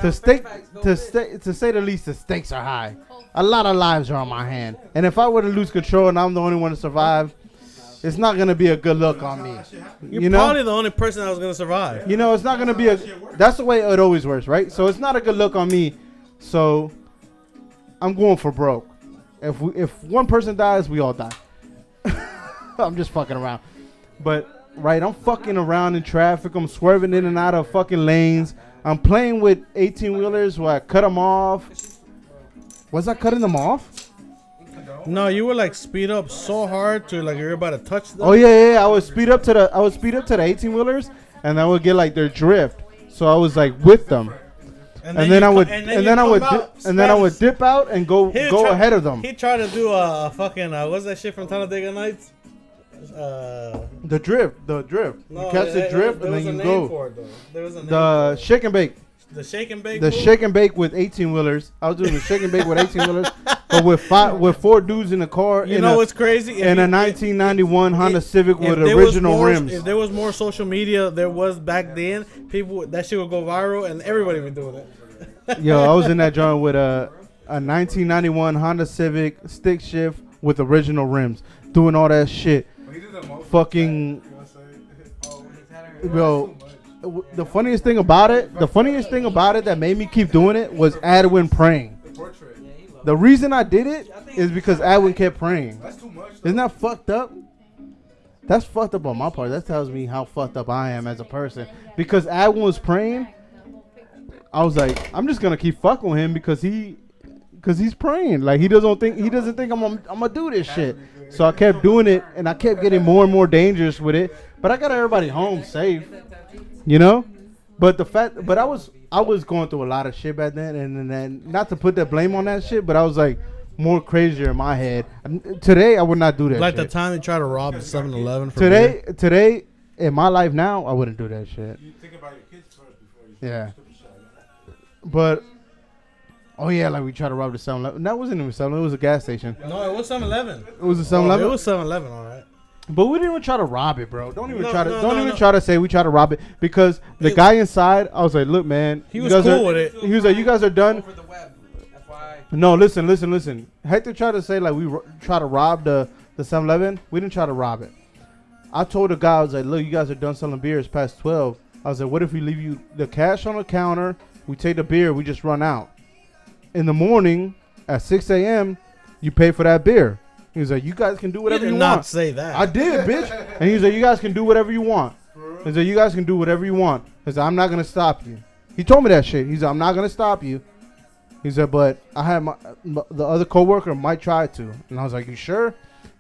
To say the least, the stakes are high. A lot of lives are on my hand. And if I were to lose control and I'm the only one to survive, it's not going to be a good look on me. You're You know? probably the only person that was gonna survive. You know, it's not going to be that's the way it always works, right? So it's not a good look on me. So I'm going for broke. If one person dies, we all die. I'm just fucking around. But, right, I'm fucking around in traffic. I'm swerving in and out of fucking lanes. I'm playing with 18-wheelers where I cut them off. Was I cutting them off? No, you would like speed up so hard to like you're about to touch them. Oh yeah. I would speed up to the 18-wheelers, and I would get like their drift. So I was like with them, and then I would dip out and go ahead of them. He tried to do a fucking what's that shit from Talladega Nights? The drift. No, You catch the drift and then you go. For it, though. There was a name The for it. shake and bake. The shake and bake. The move? shake and bake with 18-wheelers. I was doing the shake and bake with 18-wheelers, but with 4 dudes in the car. You know what's crazy? In a 1991 Honda Civic with original rims. If there was more social media, there was back then. That shit would go viral, and everybody would be doing it. Yo, I was in that joint with a 1991 Honda Civic stick shift with original rims, doing all that shit. Fucking, yo. The funniest thing about it that made me keep doing it was Adwin praying. The reason I did it is because Adwin kept praying. Isn't that fucked up? That's fucked up on my part. That tells me how fucked up I am as a person. Because Adwin was praying, I was like, I'm just gonna keep fucking with him because he's praying. Like he doesn't think I'm gonna do this shit. So I kept doing it, and I kept getting more and more dangerous with it. But I got everybody home safe. You know, but I was going through a lot of shit back then, and then not to put that blame on that shit, but I was like more crazier in my head. Today I would not do that. Like shit. the time they tried to rob the 7-Eleven. Today in my life now, I wouldn't do that shit. You think about your kids first before you Yeah. stupid shit like that. But oh yeah, like we tried to rob the 7-Eleven. That wasn't even 7-Eleven. It was a gas station. No, it was 7-Eleven. It was a 7-Eleven. It was 7-Eleven, all right. But we didn't even try to rob it, bro. Don't even No, try to no. try to say we tried to rob it, because the guy inside, I was like, look, man, He you was guys cool are- with it. He was like, you guys are done. Over the web. FYI. No, listen. Hector tried to say like we try to rob the 7-Eleven. We didn't try to rob it. I told the guy, I was like, look, you guys are done selling beer. It's past 12. I was like, what if we leave you the cash on the counter? We take the beer. We just run out. In the morning at 6 a.m., you pay for that beer. He was like, you guys can do whatever You you did not want. say that. I did, bitch. And he was like, you guys can do whatever you want. He said, you guys can do whatever you want. He said, I'm not going to stop you. He told me that shit. He's like, I'm not going to stop you. He said, but I had the other coworker might try to, and I was like, you sure?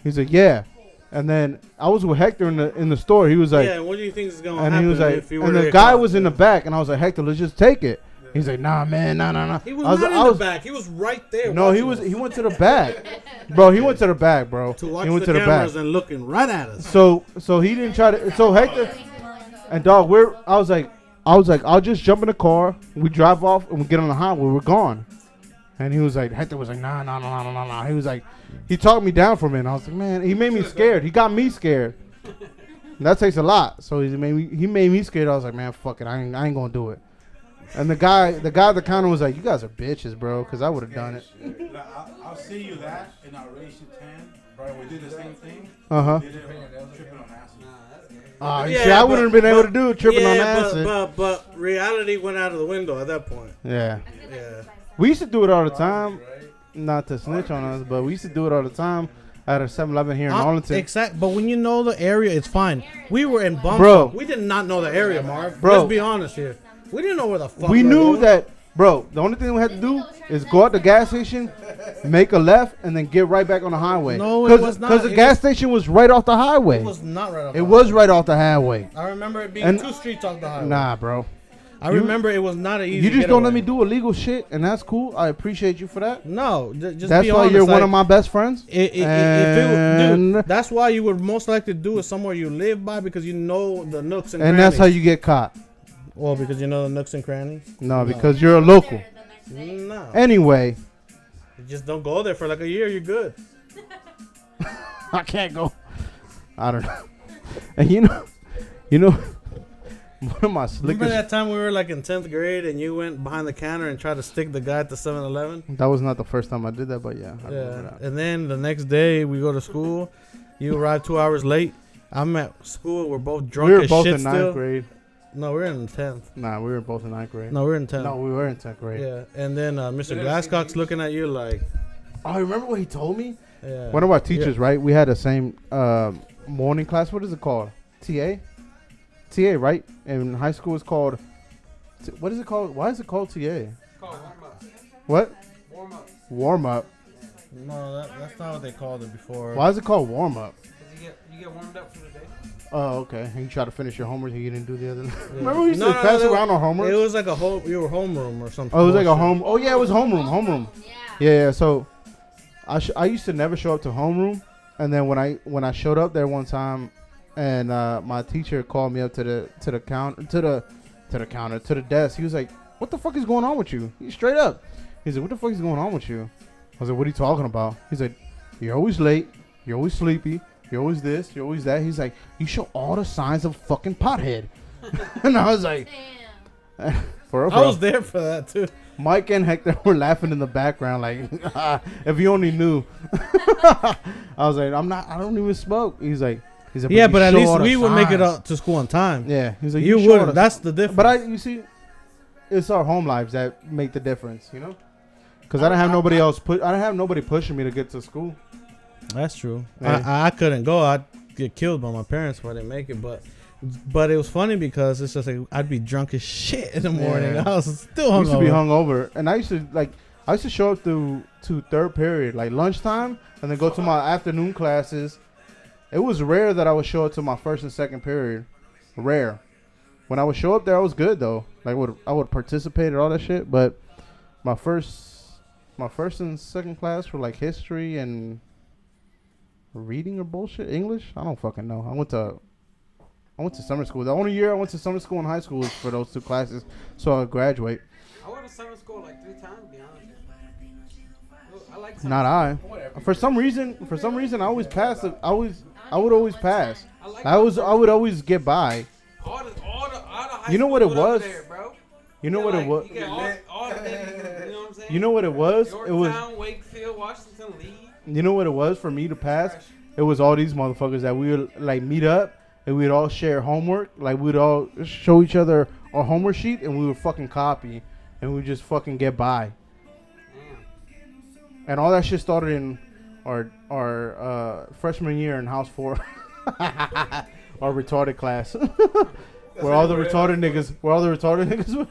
He said, yeah. And then I was with Hector in the store. He was like, yeah, what do you think is going to and happen? he was like, if you were and to the get guy caught? was in the back, and I was like, Hector, let's just take it. He's like, nah, man, nah. He was I not I in the back. He was right there. No, he watching us. was. He went to the back, bro. He went to the back, bro. To watch he went the to the cameras back. and looking right at us. So he didn't try to. So Hector and dog, I was like, I'll just jump in the car. We drive off and we get on the highway. We're gone. And he was like, Hector was like, nah. He was like, he talked me down for a minute. I was like, man, he made me scared. He got me scared. And that takes a lot. So he made me scared. I was like, man, fuck it. I ain't gonna do it. And the guy at the counter was like, you guys are bitches, bro, because I would have done it. Like, I'll see you that, and I'll raise you 10. Right, we did the same thing. Uh-huh. We did it tripping on acid. You see, I wouldn't have been able to do it tripping on acid. But reality went out of the window at that point. Yeah. Yeah. We used to do it all the time. Not to snitch on us, but we used to do it all the time at a 7-Eleven here in Arlington. Exact. But when you know the area, it's fine. We were in Bumfuck. Bro. We did not know the area, Marv. Bro. Let's be honest here. We didn't know where the fuck We were knew going. that, bro, the only thing we had to do is go out the gas station, make a left, and then get right back on the highway. No, it was not. Because the gas station was right off the highway. It was not right off It was right off the highway. I remember it being And- 2 streets off the highway. Nah, bro. I remember it was not an easy You just don't let getaway. me do illegal shit, and that's cool. I appreciate you for that. No, just That's be why honest. you're one like, of my best friends. Dude, that's why you would most likely do it somewhere you live by because you know the nooks and And crannies. that's how you get caught. Well, because you know the nooks and crannies? No, because you're a local. No. Anyway, You just don't go there for like a year, you're good. I can't go. I don't know. And you know, one of my Remember slickest. that time we were like in 10th grade and you went behind the counter and tried to stick the guy at the 7-Eleven? That was not the first time I did that, but yeah. I remember Yeah. that. And then the next day we go to school. You arrive 2 hours late. I'm at school. We're both drunk We were as both shit in 9th still. grade. No, we're in 10th. Nah, we were both in 9th grade. No, we're in 10th. No, we were in 10th grade. Yeah. And then Mr. Glasscock's looking at you like, Oh, remember what he told me? yeah. One of our teachers, right? We had the same morning class. What is it called? TA? TA, right? In high school, it's called. What is it called? Why is it called TA? It's called warm up. What? Warm up. Warm up. No, that's not what they called it before. Why is it called warm up? Because you get warmed up for the day. Oh, okay. And you try to finish your homework and you didn't do the other. Yeah. Remember we used to No, pass no, around our homework? It was like a whole, you were homeroom or something. Oh, it was like a bullshit. home. Oh yeah, it was homeroom. Yeah. Yeah. So, I used to never show up to homeroom, and then when I showed up there one time, and my teacher called me up to the desk. He was like, "What the fuck is going on with you?" He straight up. He said, "What the fuck is going on with you?" I was like, "What are you talking about?" He said, "You're always late. You're always sleepy. You're always this. You're always that." He's like, "You show all the signs of fucking pothead." And I was like, Damn. "For real, I was there for that too. Mike and Hector were laughing in the background, like, if you only knew." I was like, I don't even smoke. He's like, Yeah, you but at show least all the we would make it signs." up to school on time. Yeah, he's like, You show all would. the- That's the difference. But you see, it's our home lives that make the difference, you know? Because I didn't have nobody else I didn't have nobody pushing me to get to school. That's true. Yeah. I couldn't go. I'd get killed by my parents if I didn't make it. But it was funny because it's just like I'd be drunk as shit in the morning. Yeah. I was still I used to be hungover. hungover, and I used to show up to third period, like lunchtime, and then go to my afternoon classes. It was rare that I would show up to my first and second period. Rare. When I would show up there, I was good though. Like I would participate in all that shit. But my first and second class were like history and reading or bullshit. English? I don't fucking know. I went to summer school. The only year I went to summer school in high school was for those 2 classes, so I would graduate. I went to summer school like 3 times, to be honest. I like summer Not I. For some reason, I always passed. I would always pass. I would always get by. All the high You know what it school over was? there, bro. You know get what it like- was? You get all the niggas, you know what I'm saying? You know what it was? It was. Yorktown, Wakefield, Washington, Lee. You know what it was for me to pass? It was all these motherfuckers that we would like meet up and we'd all share homework. Like we'd all show each other our homework sheet and we would fucking copy and we'd just fucking get by. Damn. And all that shit started in our freshman year in House 4. Our retarded class. where all the retarded niggas were.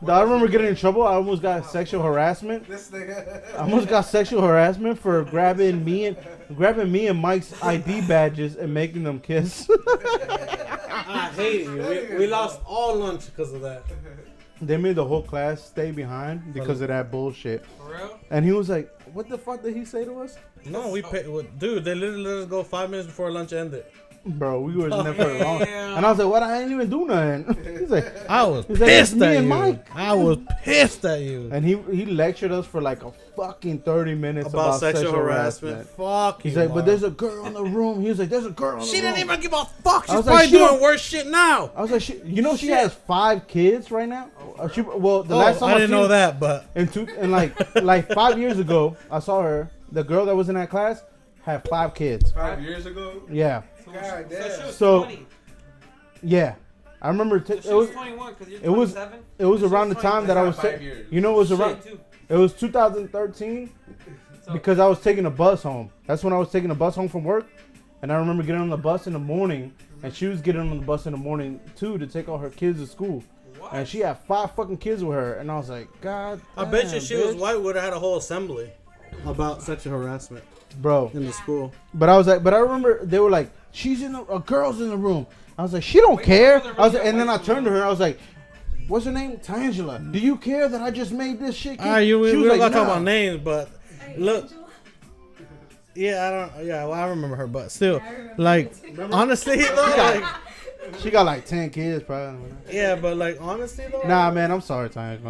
I remember getting in trouble. I almost got sexual harassment. This nigga. I almost got sexual harassment for grabbing me and Mike's ID badges and making them kiss. I hate you. We lost all lunch because of that. They made the whole class stay behind because of that bullshit. For real? And he was like, "What the fuck did he say to us?" No, we paid. Dude, they literally let us go 5 minutes before lunch ended. Bro, we was never long. And I was like, "What? I didn't even do nothing." He's like, I was He's like, pissed "It's me at and you. Mike." I was pissed at you. and he lectured us for like a fucking 30 minutes About about sexual harassment. Fuck He's you, like, "But Marv. there's a girl in the room." He was like, "There's a girl in the She room." didn't even give a fuck. She's was probably like, she doing don't- worse shit now. I was like, she has 5 kids right now. The last time I didn't seen know her- that, but And like 5 years ago, I saw her. The girl that was in that class had 5 kids. 5 years ago. Yeah, God So she damn. was So- 20. yeah. I remember So it she was was 21 because you're it was- 27. it was So she around the time that I was 5 years. you know it was around Shit, too. it was 2013 So- because I was taking a bus home. That's when I was taking a bus home from work, and I remember getting on the bus in the morning, and she was getting on the bus in the morning too to take all her kids to school. What? And she had 5 fucking kids with her, and I was like, God, I bet you damn, she was bitch. white would have had a whole assembly about sexual harassment bro. in the school. But I was like, but I remember they were like, a girl's in the room. I was like, she don't care. I was like, and then I turned to her, I was like, what's her name? Tangela. Do you care that I just made this shit? Alright, we She was don't like, gotta talk "Nah." about names, but look. Well, I remember her, but still, like, honestly, though, like, She got like 10 kids, probably. yeah, but like, honestly, though, Nah, man, I'm sorry, Tangela.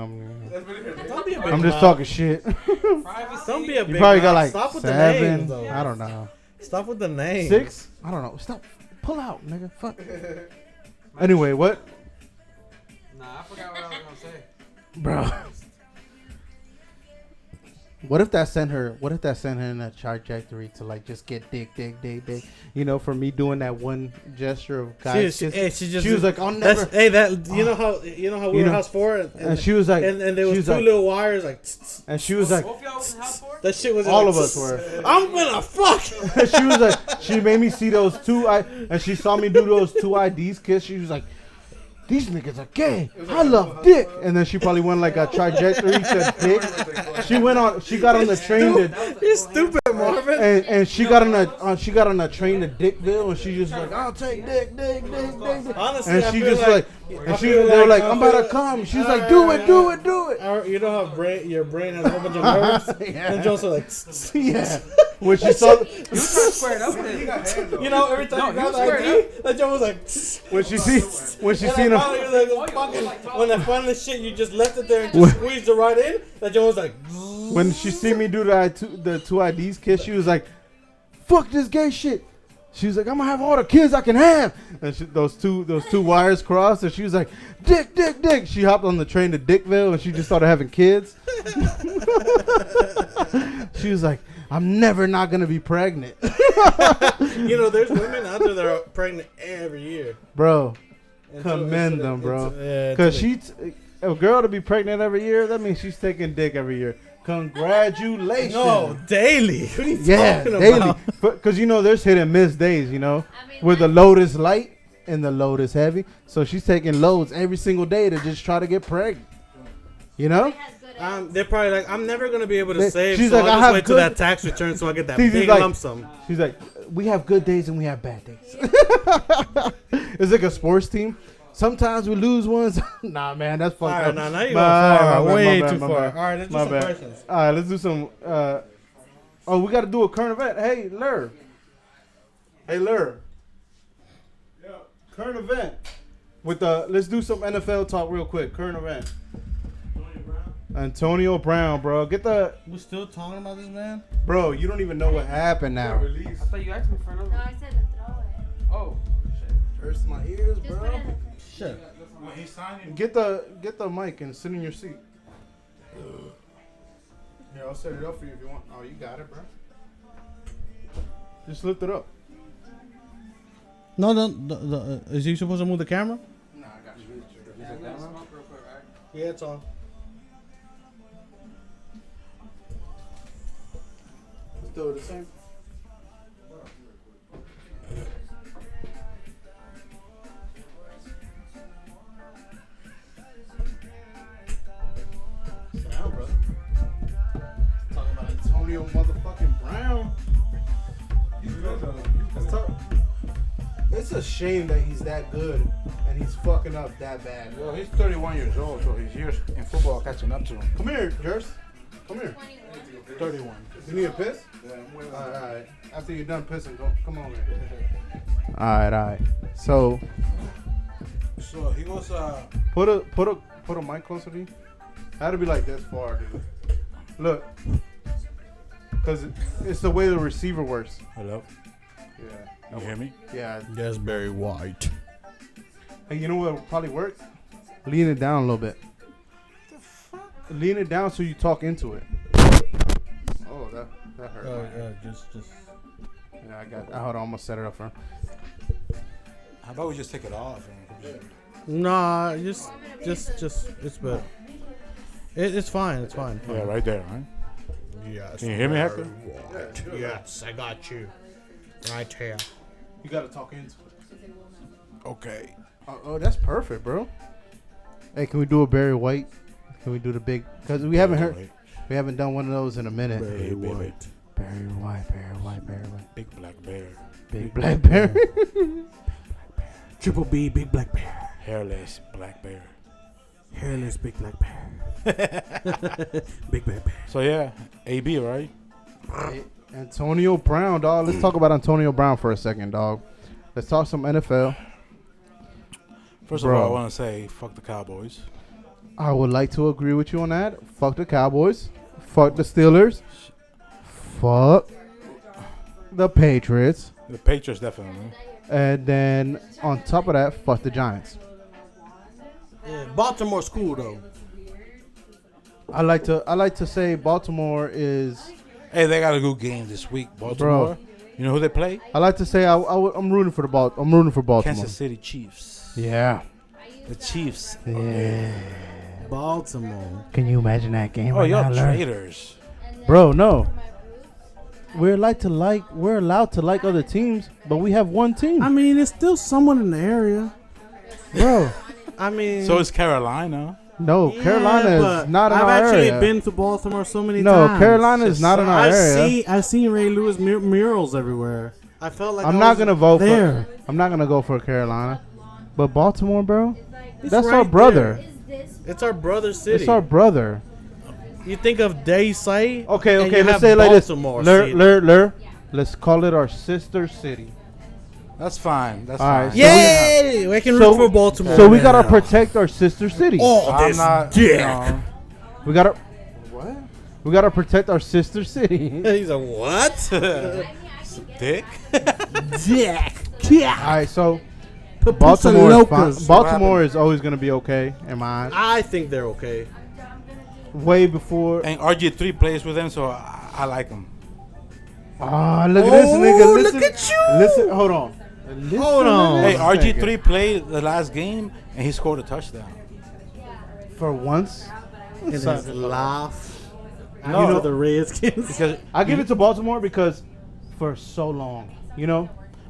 don't be a big I'm just mouth. talking shit. Privacy. Don't be a big You probably got mouth. like Stop with the 7. names, though. I don't know. Stop with the names. 6? I don't know. Stop. Pull out, nigga. Fuck. Anyway, what? Nah, I forgot what I was gonna say. Bro. What if that sent her in a trajectory to like just get dick. You know, for me doing that one gesture of guys. She just She was like, I'll never. you know how we were in house 4 And she was like, and there she was was 2 like- little wires like and she was like, Both y'all was in house for? that shit was all like, of us were. I'm gonna fuck. She was like, she made me see those 2 and she saw me do those 2 IDs kiss. She was like, these niggas are gay. I love dick. And then she probably went like a trajectory to dick. She got on the train to, You're stupid, Marvin. and she got on the train to Dickville, and she just like, I'll take dick. Honestly, And I she feel just like, and she, they were like, I'm about to come. She's like, do it. You know how your brain has a whole bunch of nerves, Yeah. and John's like, Yeah. When she saw, You were trying to square it up with him. you know, every time you got the ID, that John was like, when she and seen then him, finally, like, fucking, when I finally shit, you just left it there and just squeezed it right in. That John was like, when she seen me do the 2 IDs kiss, she was like, fuck this gay shit. She was like, I'm gonna have all the kids I can have. And those two wires crossed, and she was like, dick. She hopped on the train to Dickville, and she just started having kids. She was like, I'm never not gonna be pregnant. you know, there's women out there that are pregnant every year. Bro, And commend them, bro. Yeah, Because a girl to be pregnant every year, that means she's taking dick every year. Congratulations. no, daily. What are you Yeah, talking daily. about? Because, you know, there's hit and miss days, you know, I mean, where the load is light and the load is heavy. So she's taking loads every single day to just try to get pregnant. You know? They're probably like, I'm never gonna be able to They- save. she's So like, I'll I just have wait till good- that tax return so I get that She's big like- lump sum. She's like, we have good days and we have bad days. It's like a sports team. Sometimes we lose ones. Nah, man, that's fucked All right, up. now you're My- going far, my way bad, too my far. bad. All right, let's do My some bad. questions. All right, let's do some. We got to do a current event. Hey, LER. Hey, LER. Yeah. Current event. Let's do some NFL talk real quick. Current event. Antonio Brown, bro. We're still talking about this man? Bro, you don't even know what happened now. I thought you asked me for another No, one. I said to throw it. Oh, shit. Hurts my ears, Just put bro. it in the Shit. When he's signing, Get the mic and sit in your seat. Here, I'll set it up for you if you want. Oh, you got it, bro. Just lift it up. No, is he supposed to move the camera? Nah, I got you. Yeah, I'm gonna smoke real quick, alright? Yeah, it's on. Let's do it the same. motherfucking Brown. It's a shame that he's that good and he's fucking up that bad. Well, he's 31 years old, so his years in football are catching up to him. Come here, Jers. Come here. 31. You need a piss? Yeah, All right. After you're done pissing, come on here. All right. So he was put a mic closer to you. Had to be like this far, dude. Look, because it's the way the receiver works. Hello. Yeah. You hear me? Yeah. That's Barry White. And you know what would probably work? Lean it down a little bit. The fuck? Lean it down so you talk into it. Oh, that hurt. Just. Yeah, I got. Hold on, I'm gonna set it up for him. How about we just take it off? Nah, just. It's better. It's fine. It's fine. Yeah, right there, right? Yes. Can you hear me, Hector? Yes, I got you. Right here. You gotta talk into it. Okay. Oh, that's perfect, bro. Hey, can we do a Barry White? Can we do the big? Because we haven't done one of those in a minute. Barry White. Barry White. Big black bear. Big black bear. Triple B, big black bear. Hairless black bear. Hairless, big black bear. Big black bear. So yeah, AB, right? Hey, Antonio Brown, dog. Let's talk about Antonio Brown for a second, dog. Let's talk some NFL. First Bro. of all, I want to say fuck the Cowboys. I would like to agree with you on that. Fuck the Cowboys. Fuck the Steelers. Fuck the Patriots. The Patriots definitely. And then on top of that, fuck the Giants. Yeah, Baltimore's cool though. I like to say Baltimore is. Hey, they got a good game this week, Baltimore. Bro. You know who they play? I like to say I'm rooting for I'm rooting for Baltimore. Kansas City Chiefs. Yeah. The Chiefs. Yeah. Baltimore. Can you imagine that game? Oh, right y'all now, traitors. Bro, no. We're allowed to like other teams, but we have one team. I mean, it's still someone in the area. Bro. I mean, So is Carolina. No, yeah, Carolina is but not in I've our actually area. been to Baltimore so many No, times. Carolina is not in our area. I've seen Ray Lewis murals everywhere. I felt like I'm I not was gonna vote there. for. I'm not gonna go for Carolina, but Baltimore, bro. It's That's right our brother. there. It's our brother city. It's our brother. You think of Day Sight. Okay, and okay. you Let's have say it like this. Baltimore Lur. City. Let's call it our sister city. That's fine. That's All right, fine. so Yay! We can root for Baltimore. So we now. gotta protect our sister city. Oh, I'm this not. dick. No. We gotta. What? We gotta protect our sister city. He's a what? Dick. Dick. All Yeah. right, so Pupusa Baltimore is locas. fine. Baltimore is always gonna be okay in my eyes. I think they're okay. Way before. And RG3 plays with them, so I like him. Ah, look at this nigga. Oh, Listen, look at you. Listen, hold on. Listen Hold to on. Hey, this RG3 nigga. played the last game and he scored a touchdown. For once, And his laugh. No. You know the Redskins. Because I give it to Baltimore because for so long, you know,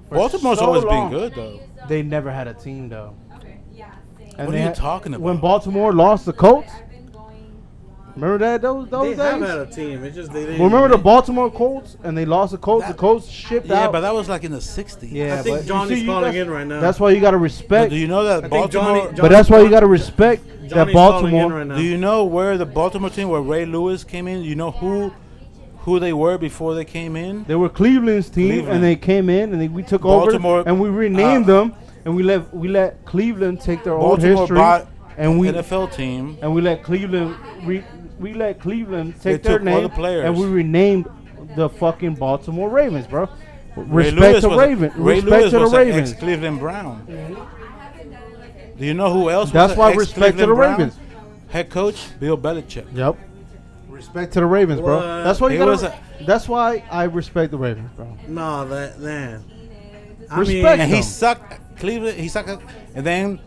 for Baltimore's so always long, been good, though. They never had a team though. And What they are you had- talking about? When Baltimore lost the Colts, remember that those They days? have had a team. It's just they didn't. Remember the Baltimore Colts and they lost the Colts. The Colts shipped Yeah, out. but that was like in the 60s. Yeah, I think but you Johnny's see, calling that's- in right now. That's why you got to But respect. do you know that I think Baltimore? But that's why you got to respect that Johnny's calling in Baltimore. right now. Do you know where the Baltimore team, where Ray Lewis came in? You know who they were before they came in? They were Cleveland's team, Cleveland. and they came in, and we took Baltimore, over, and we renamed them, and we let Cleveland take their old Baltimore history, bought and we NFL team. and we let Cleveland we let Cleveland They take their took all name, the players. and we renamed the fucking Baltimore Ravens, bro. Ray Respect Lewis to was Raven. Ray Respect Lewis to the was an Ravens. ex-Cleveland Brown. Do you know who else? That's was why an respect to the ex-Cleveland Brown? Ravens. Head coach Bill Belichick. Yep. Respect to the Ravens, bro. What? That's why you He gotta. was That's why I respect the Ravens, bro. No, that man. I Respect mean, And he them. sucked at Cleveland. He sucked, and then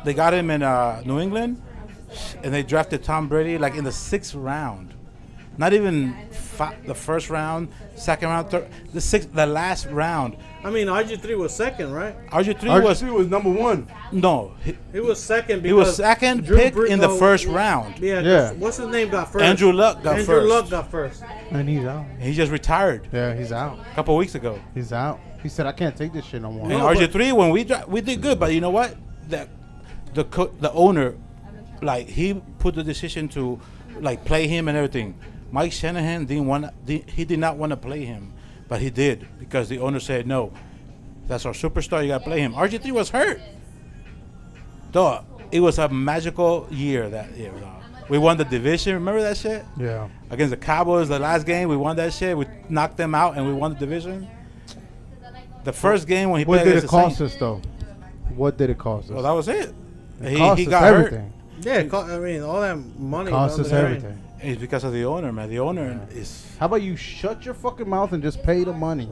they got him in New England, and they drafted Tom Brady like in the 6th round. Not even the first round, second round, third, the last round. I mean, RG3 was second, right? RG3 was RG3 was number 1. no. He was second. He was second pick in the first round. Yeah. What's his name got first? Andrew Luck got Andrew first. Luck got first. And he's out. He just retired Yeah, he's out. a couple weeks ago. He's out. He said, I can't take this shit no more. And RG3, when we did good, but you know what? The owner, like, he put the decision to like play him and everything. Mike Shanahan he did not want to play him, but he did because the owner said no. That's our superstar. You gotta play him. RG3 was hurt. Dog, it was a magical year that year. Dog. We won the division. Remember that shit? Yeah. Against the Cowboys, the last game, we won that shit. We knocked them out and we won the division. The first game when he What played did against it the cost Saints. us, though? What did it cost us? Well, that was it. It cost He us got everything. Yeah, I mean, all that money. Cost down us the drain. everything. hurt. It's because of the owner, man. The owner is How about you shut your fucking mouth and just pay the money?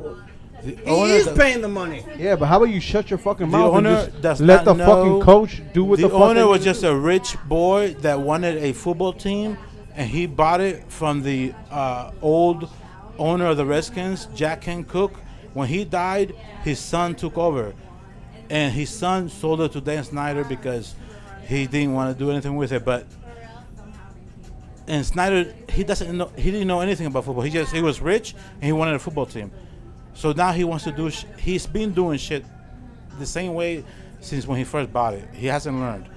the He owner. is paying the money. Yeah, but how about you shut your fucking mouth and owner just does let not the fucking know- coach do what the The fuck owner they was do? just a rich boy that wanted a football team, and he bought it from the old owner of the Redskins, Jack Ken Cook. When he died, his son took over, and his son sold it to Dan Snyder because he didn't want to do anything with it. And Snyder, he didn't know anything about football. He was rich and he wanted a football team. So now he wants to do. He's been doing shit the same way since when he first bought it. He hasn't learned.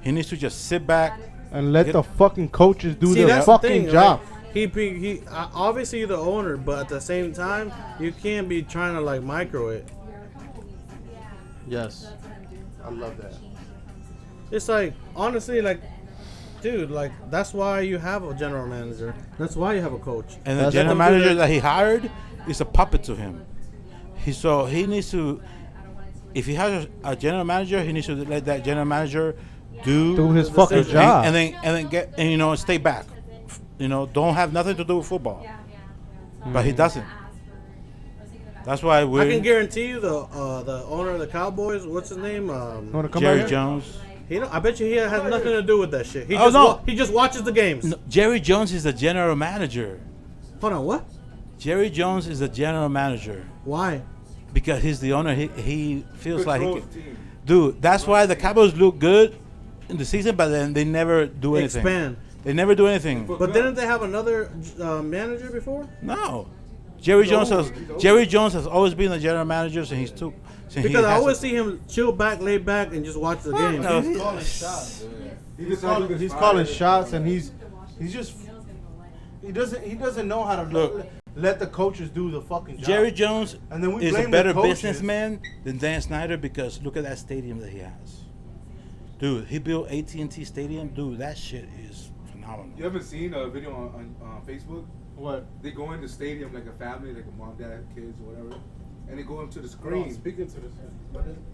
He needs to just sit back and let the fucking coaches do See, their that's the fucking thing, job. like, he obviously you're the owner, but at the same time, you can't be trying to like micro it. Yes, I love that. It's like honestly, like, dude, like that's why you have a general manager. That's why you have a coach. And the That's general what- manager that he hired is a puppet to him. He needs to, if he has a general manager, he needs to let that general manager do his fucking and- job. and then stay back. Don't have nothing to do with football. But he doesn't. That's why I can guarantee you the owner of the Cowboys, what's his name? Wanna come out Jerry here? Jones. I bet you he has nothing to do with that shit. He Oh, just no. he just watches the games. No, Jerry Jones is the general manager. Hold on, what? Jerry Jones is the general manager Why? because he's the owner. He feels like he Controls can. team. Dude, that's why the Cowboys look good in the season, but then they never do anything. Expand. They never do anything. But didn't they have another manager before? No. Jerry Jones has always been the general manager since Because I always see him chill back, lay back, and just watch the game. no. He's calling shots. He's calling shots, and he's just he doesn't know how to Look. let the coaches do the fucking job. Jerry Jones And then we is a blame the better coaches. businessman than Dan Snyder because look at that stadium that he has. Dude, he built AT&T Stadium. Dude, that shit is phenomenal. You haven't seen a video on Facebook? What? They go in the stadium like a family, like a mom, dad, kids, whatever, and they go into the screen. Speaking to this.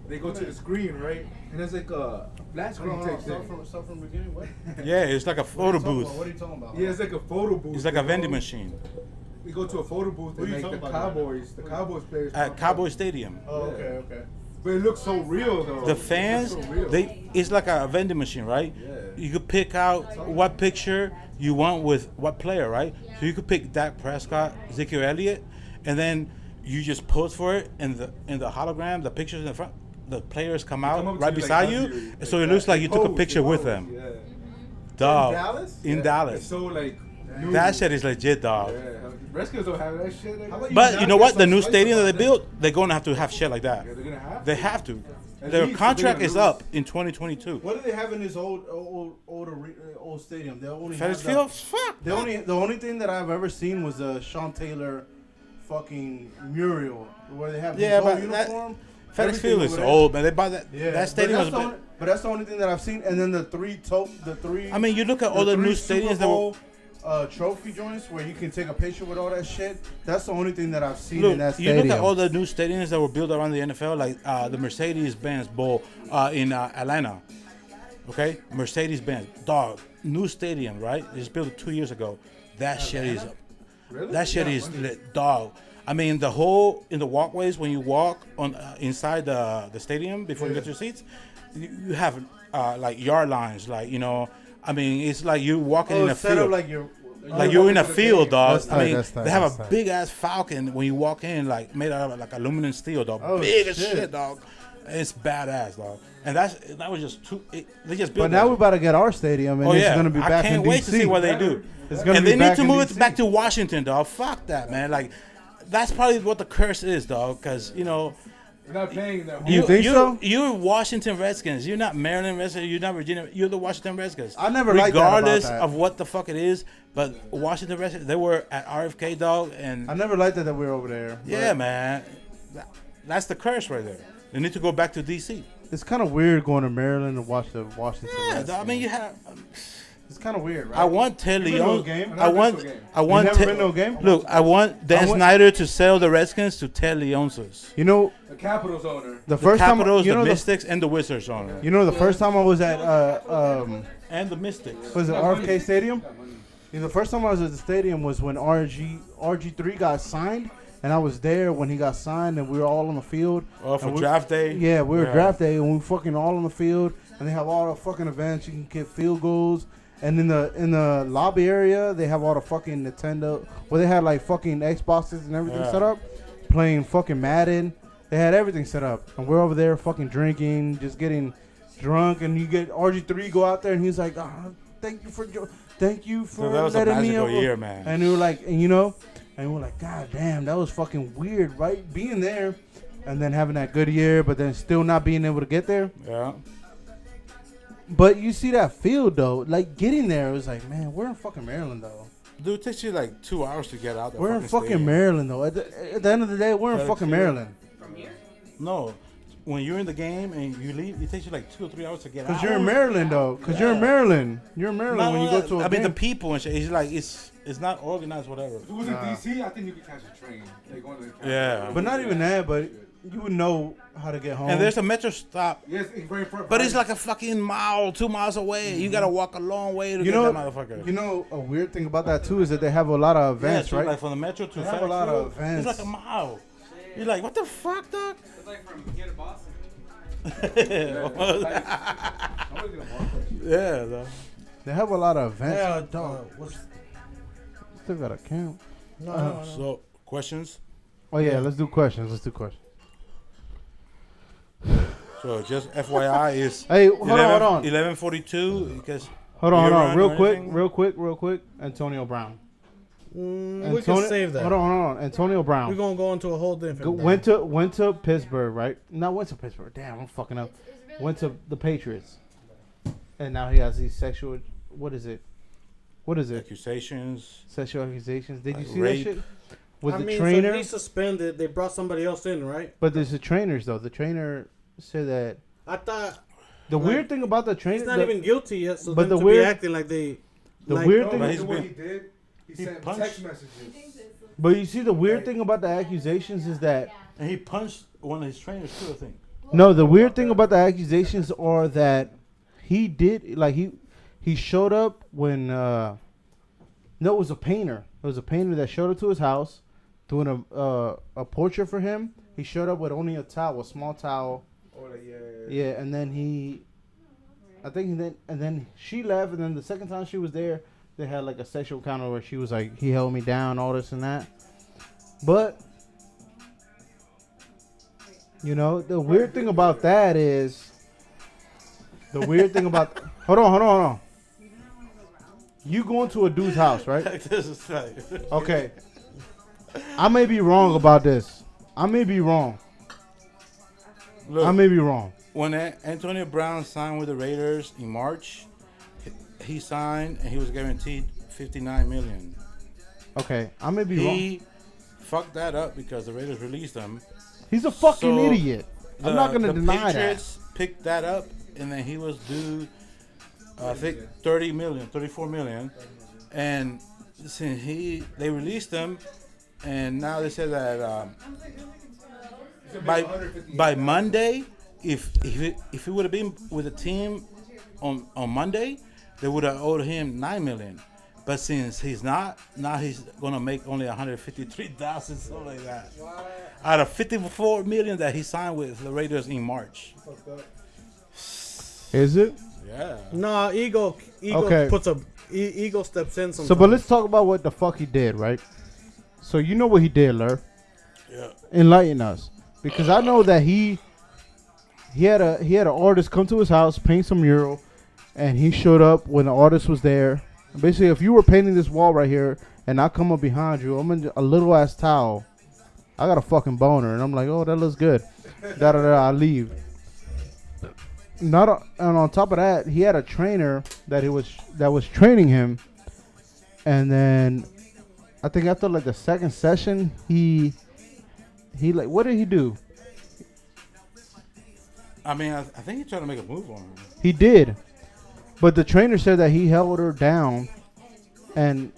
They go to the screen, right? And it's like a flat screen type thing. Start from the beginning. What? Yeah, it's like a photo booth. What are you talking about? Yeah, it's like a photo booth. It's like a vending machine We go to a photo booth What are and you like the talking about? Cowboys players. at come Cowboy up. Stadium. Oh, okay. But it looks so real though. The It fans, looks so real. it's like a vending machine, right? Yeah. You could pick out what picture you want with what player, right? So you could pick Dak Prescott, Ezekiel Elliott, and then you just pose for it, and in the hologram, the pictures in the front, the players come out Come up to right you, like, beside hug you, you, so it looks like you took a pose, picture they with pose, them. Yeah. Dog. Dallas? In Yeah. Dallas. It's so like new. That shit is legit, dog. Yeah. Redskins don't have that shit. Like, But you know what? The new stadium that they built, they're gonna have to have shit like that. Yeah, they're gonna have. They to. have to. At Their least contract they're is gonna up in 2022. What do they have in this old stadium? They only have FedEx the- Field? Fuck. The only thing that I've ever seen was a Sean Taylor fucking mural where they have his Yeah, whole but that- uniform. FedEx everything Field is over there. old, man. They bought that. Yeah, That stadium was. but that's the only thing that I've seen. And then the three. I mean, you look at all the new stadiums that were. Trophy joints where you can take a picture with all that shit. That's the only thing that I've seen Look, in that you stadium. look at all the new stadiums that were built around the NFL, like the Mercedes-Benz Bowl in Atlanta. Okay, Mercedes-Benz, dog, new stadium, right? It was built 2 years ago. That shit is, Really? that shit is lit, dog. I mean, the whole in the walkways when you walk on inside the stadium before you get your seats, you have like yard lines, like I mean, it's like you walking in a set field. up like your like you're in a field, dog. That's tight, I mean, that's tight, they have that's a tight. big ass Falcon when you walk in, like made out of like aluminum steel, dog. Oh, big as shit. shit, dog. It's badass, dog. And that was just too. They just built. But now that we're about to get our stadium, and Oh it's yeah, gonna be back I can't in wait DC. to see what they do. It's gonna and be they need back to in move DC. it back to Washington, dog. Fuck that, man. Like, that's probably what the curse is, dog. Because You're not paying them. You think so? You're Washington Redskins. You're not Maryland Redskins. You're not Virginia. You're the Washington Redskins. I never liked that about regardless that. of what the fuck it is. But Washington Redskins, they were at RFK, dog, and I never liked it that we were over there. yeah, but man, that's the curse right there. They need to go back to DC. It's kind of weird going to Maryland and watch the Washington. Yeah, Redskins. dog, I mean, you have. It's kind of weird, right? I want Ted You been to a Leon. game? I want. I want. never been to a game? Look, I want Dan went- Snyder to sell the Redskins to Ted Leonsis. You know, The Capitals owner. the The first time Capitals, you the know Mystics, and the Wizards owner. you know the first time I was at And the Mystics. was it RFK Stadium? The first time I was at the stadium was when RG3 got signed, and I was there when he got signed, and we were all on the field. Oh, for And we- draft day? Yeah, we were Yeah. draft day, and we fucking all on the field, and they have all the fucking events. You can get field goals, and in the lobby area, they have all the fucking Nintendo. Well, they had like fucking Xboxes and everything Yeah. set up, playing fucking Madden. They had everything set up, and we're over there fucking drinking, just getting drunk, and you get RG3 go out there, and he's like, thank you for So that was a letting me magical over." year, man. And we were like, and you know, and we're like, God damn, that was fucking weird, right? Being there, and then having that good year, but then still not being able to get there. Yeah. But you see that field though, like getting there, it was like, man, we're in fucking Maryland though. Dude, it takes you like 2 hours to get out there. We're in fucking Maryland though. At the end of the day, we're in Better fucking feel- Maryland. No. When you're in the game and you leave, it takes you like 2 or 3 hours to get out. Cause you're in Maryland though. Cause you're in Maryland. You're in Maryland when you go to a I mean, game. the people and shit. It's like it's not organized, whatever. If it was in DC, I think you could catch a train. Like going to the Capitals. Yeah. But not even that. But you would know how to get home. And there's a metro stop, Yes, it's very far. but it's like a fucking mile, 2 miles away. You gotta walk a long way to you get know, that motherfucker. you know, a weird thing about that too is that they have a lot of events, yeah, right? Like from the metro to They have a lot of events. It's like a mile. You're like, what the fuck, dog? It's like from here to Boston. Nobody's gonna walk that shit. Yeah, dog. They have a lot of events. Yeah, Dog, still got a camp. no. So, questions? Oh yeah, let's do questions. Let's do questions. So, just FYI, is Hey, hold on. 11:42 because. Hold on, Year-round real or quick, anything? real quick. Antonio Brown. We can save that. Hold on. Antonio Brown. We're gonna go into a whole different. Went to Pittsburgh, right? Not went to Pittsburgh. Damn, I'm fucking up. Went to the Patriots, and now he has these sexual. What is it? Accusations. Sexual accusations. Did you see Rape. that shit? With I the mean, trainer. so he's suspended. They brought somebody else in, right? But there's the trainers though. The trainer said that. I thought The Like, weird thing about the trainer. he's not even guilty yet. So but them the to weird- be acting like they. the like, weird No, thing. but he's what been- he did, he sent punched- text messages. But you see, the weird thing about the accusations is that And he punched one of his trainers too, I think. no, the weird thing about the accusations are that he did like he showed up when no, it was a painter. It was a painter that showed up to his house doing a portrait for him. He showed up with only a towel, a small towel. Oh, like, yeah. Yeah, and then and then she left, and then the second time she was there, they had like a sexual encounter where she was like, he held me down, all this and that. But you know, the weird thing about that is hold on. You go into a dude's house, right? This is like, Okay. I may be wrong about this. I may be wrong. look, when Antonio Brown signed with the Raiders in March, he signed and he was guaranteed $59 million. Okay, I may be wrong. He fucked that up because the Raiders released him. He's a fucking So, idiot. I'm not gonna deny Patriots picked that up, and then he was due, I think, $34 million, and since they released him, and now they said that by Monday, if he would have been with the team on Monday, they would have owed him $9 million. But since he's not, now he's gonna make only $153,000, something like that. Out of $54 million that he signed with the Raiders in March. that. Is it? Yeah. No, ego Okay. puts a ego steps in. Sometimes. So, but let's talk about what the fuck he did, right? So you know what he did, Lur. Yeah. Enlighten us, because I know that he had an artist come to his house, paint some mural, and he showed up when the artist was there. Basically, if you were painting this wall right here, and I come up behind you, I'm in a little ass towel. I got a fucking boner, and I'm like, oh, that looks good. Da da da. I leave. And on top of that, he had a trainer that was training him, and then I think after like the second session, he like, what did he do? I mean, I think he tried to make a move on him. He did, but the trainer said that he held her down and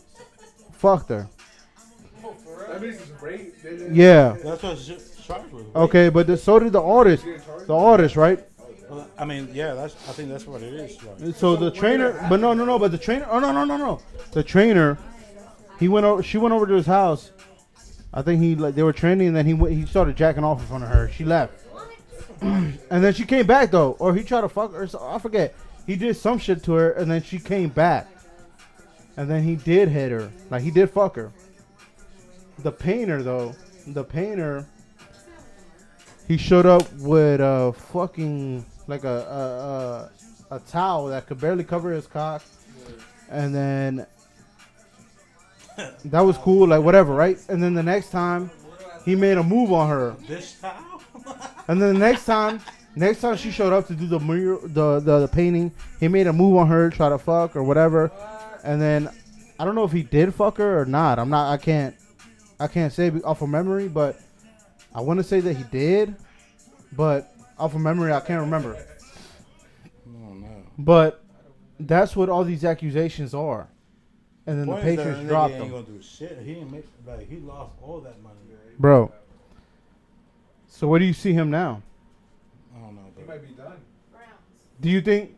fucked her. That means it's rape. Yeah. That's what it's charged with. Okay, but so did the artist. The artist, right? Well, I mean, yeah, I think that's what it is. Like. So the trainer, but no, but the trainer. Oh no. The trainer, she went over to his house. I think they were training, and then he started jacking off in front of her. She left, and then she came back though, or he tried to fuck her. So I forget. He did some shit to her, and then she came back, and then he did hit her, like he did fuck her. The painter, he showed up with a fucking like a towel that could barely cover his cock, and then that was cool, like whatever, right? And then the next time, he made a move on her. This towel? And then the next time she showed up to do the mirror, the painting, he made a move on her, try to fuck or whatever. And then I don't know if he did fuck her or not. I can't say off of memory, but I want to say that he did, but off of memory I can't remember. Oh no. But that's what all these accusations are. And then the Patriots dropped He them. ain't gonna do shit. He didn't make, like, he lost all that money. Bro. So where do you see him now? I don't know. He might be done. Do you think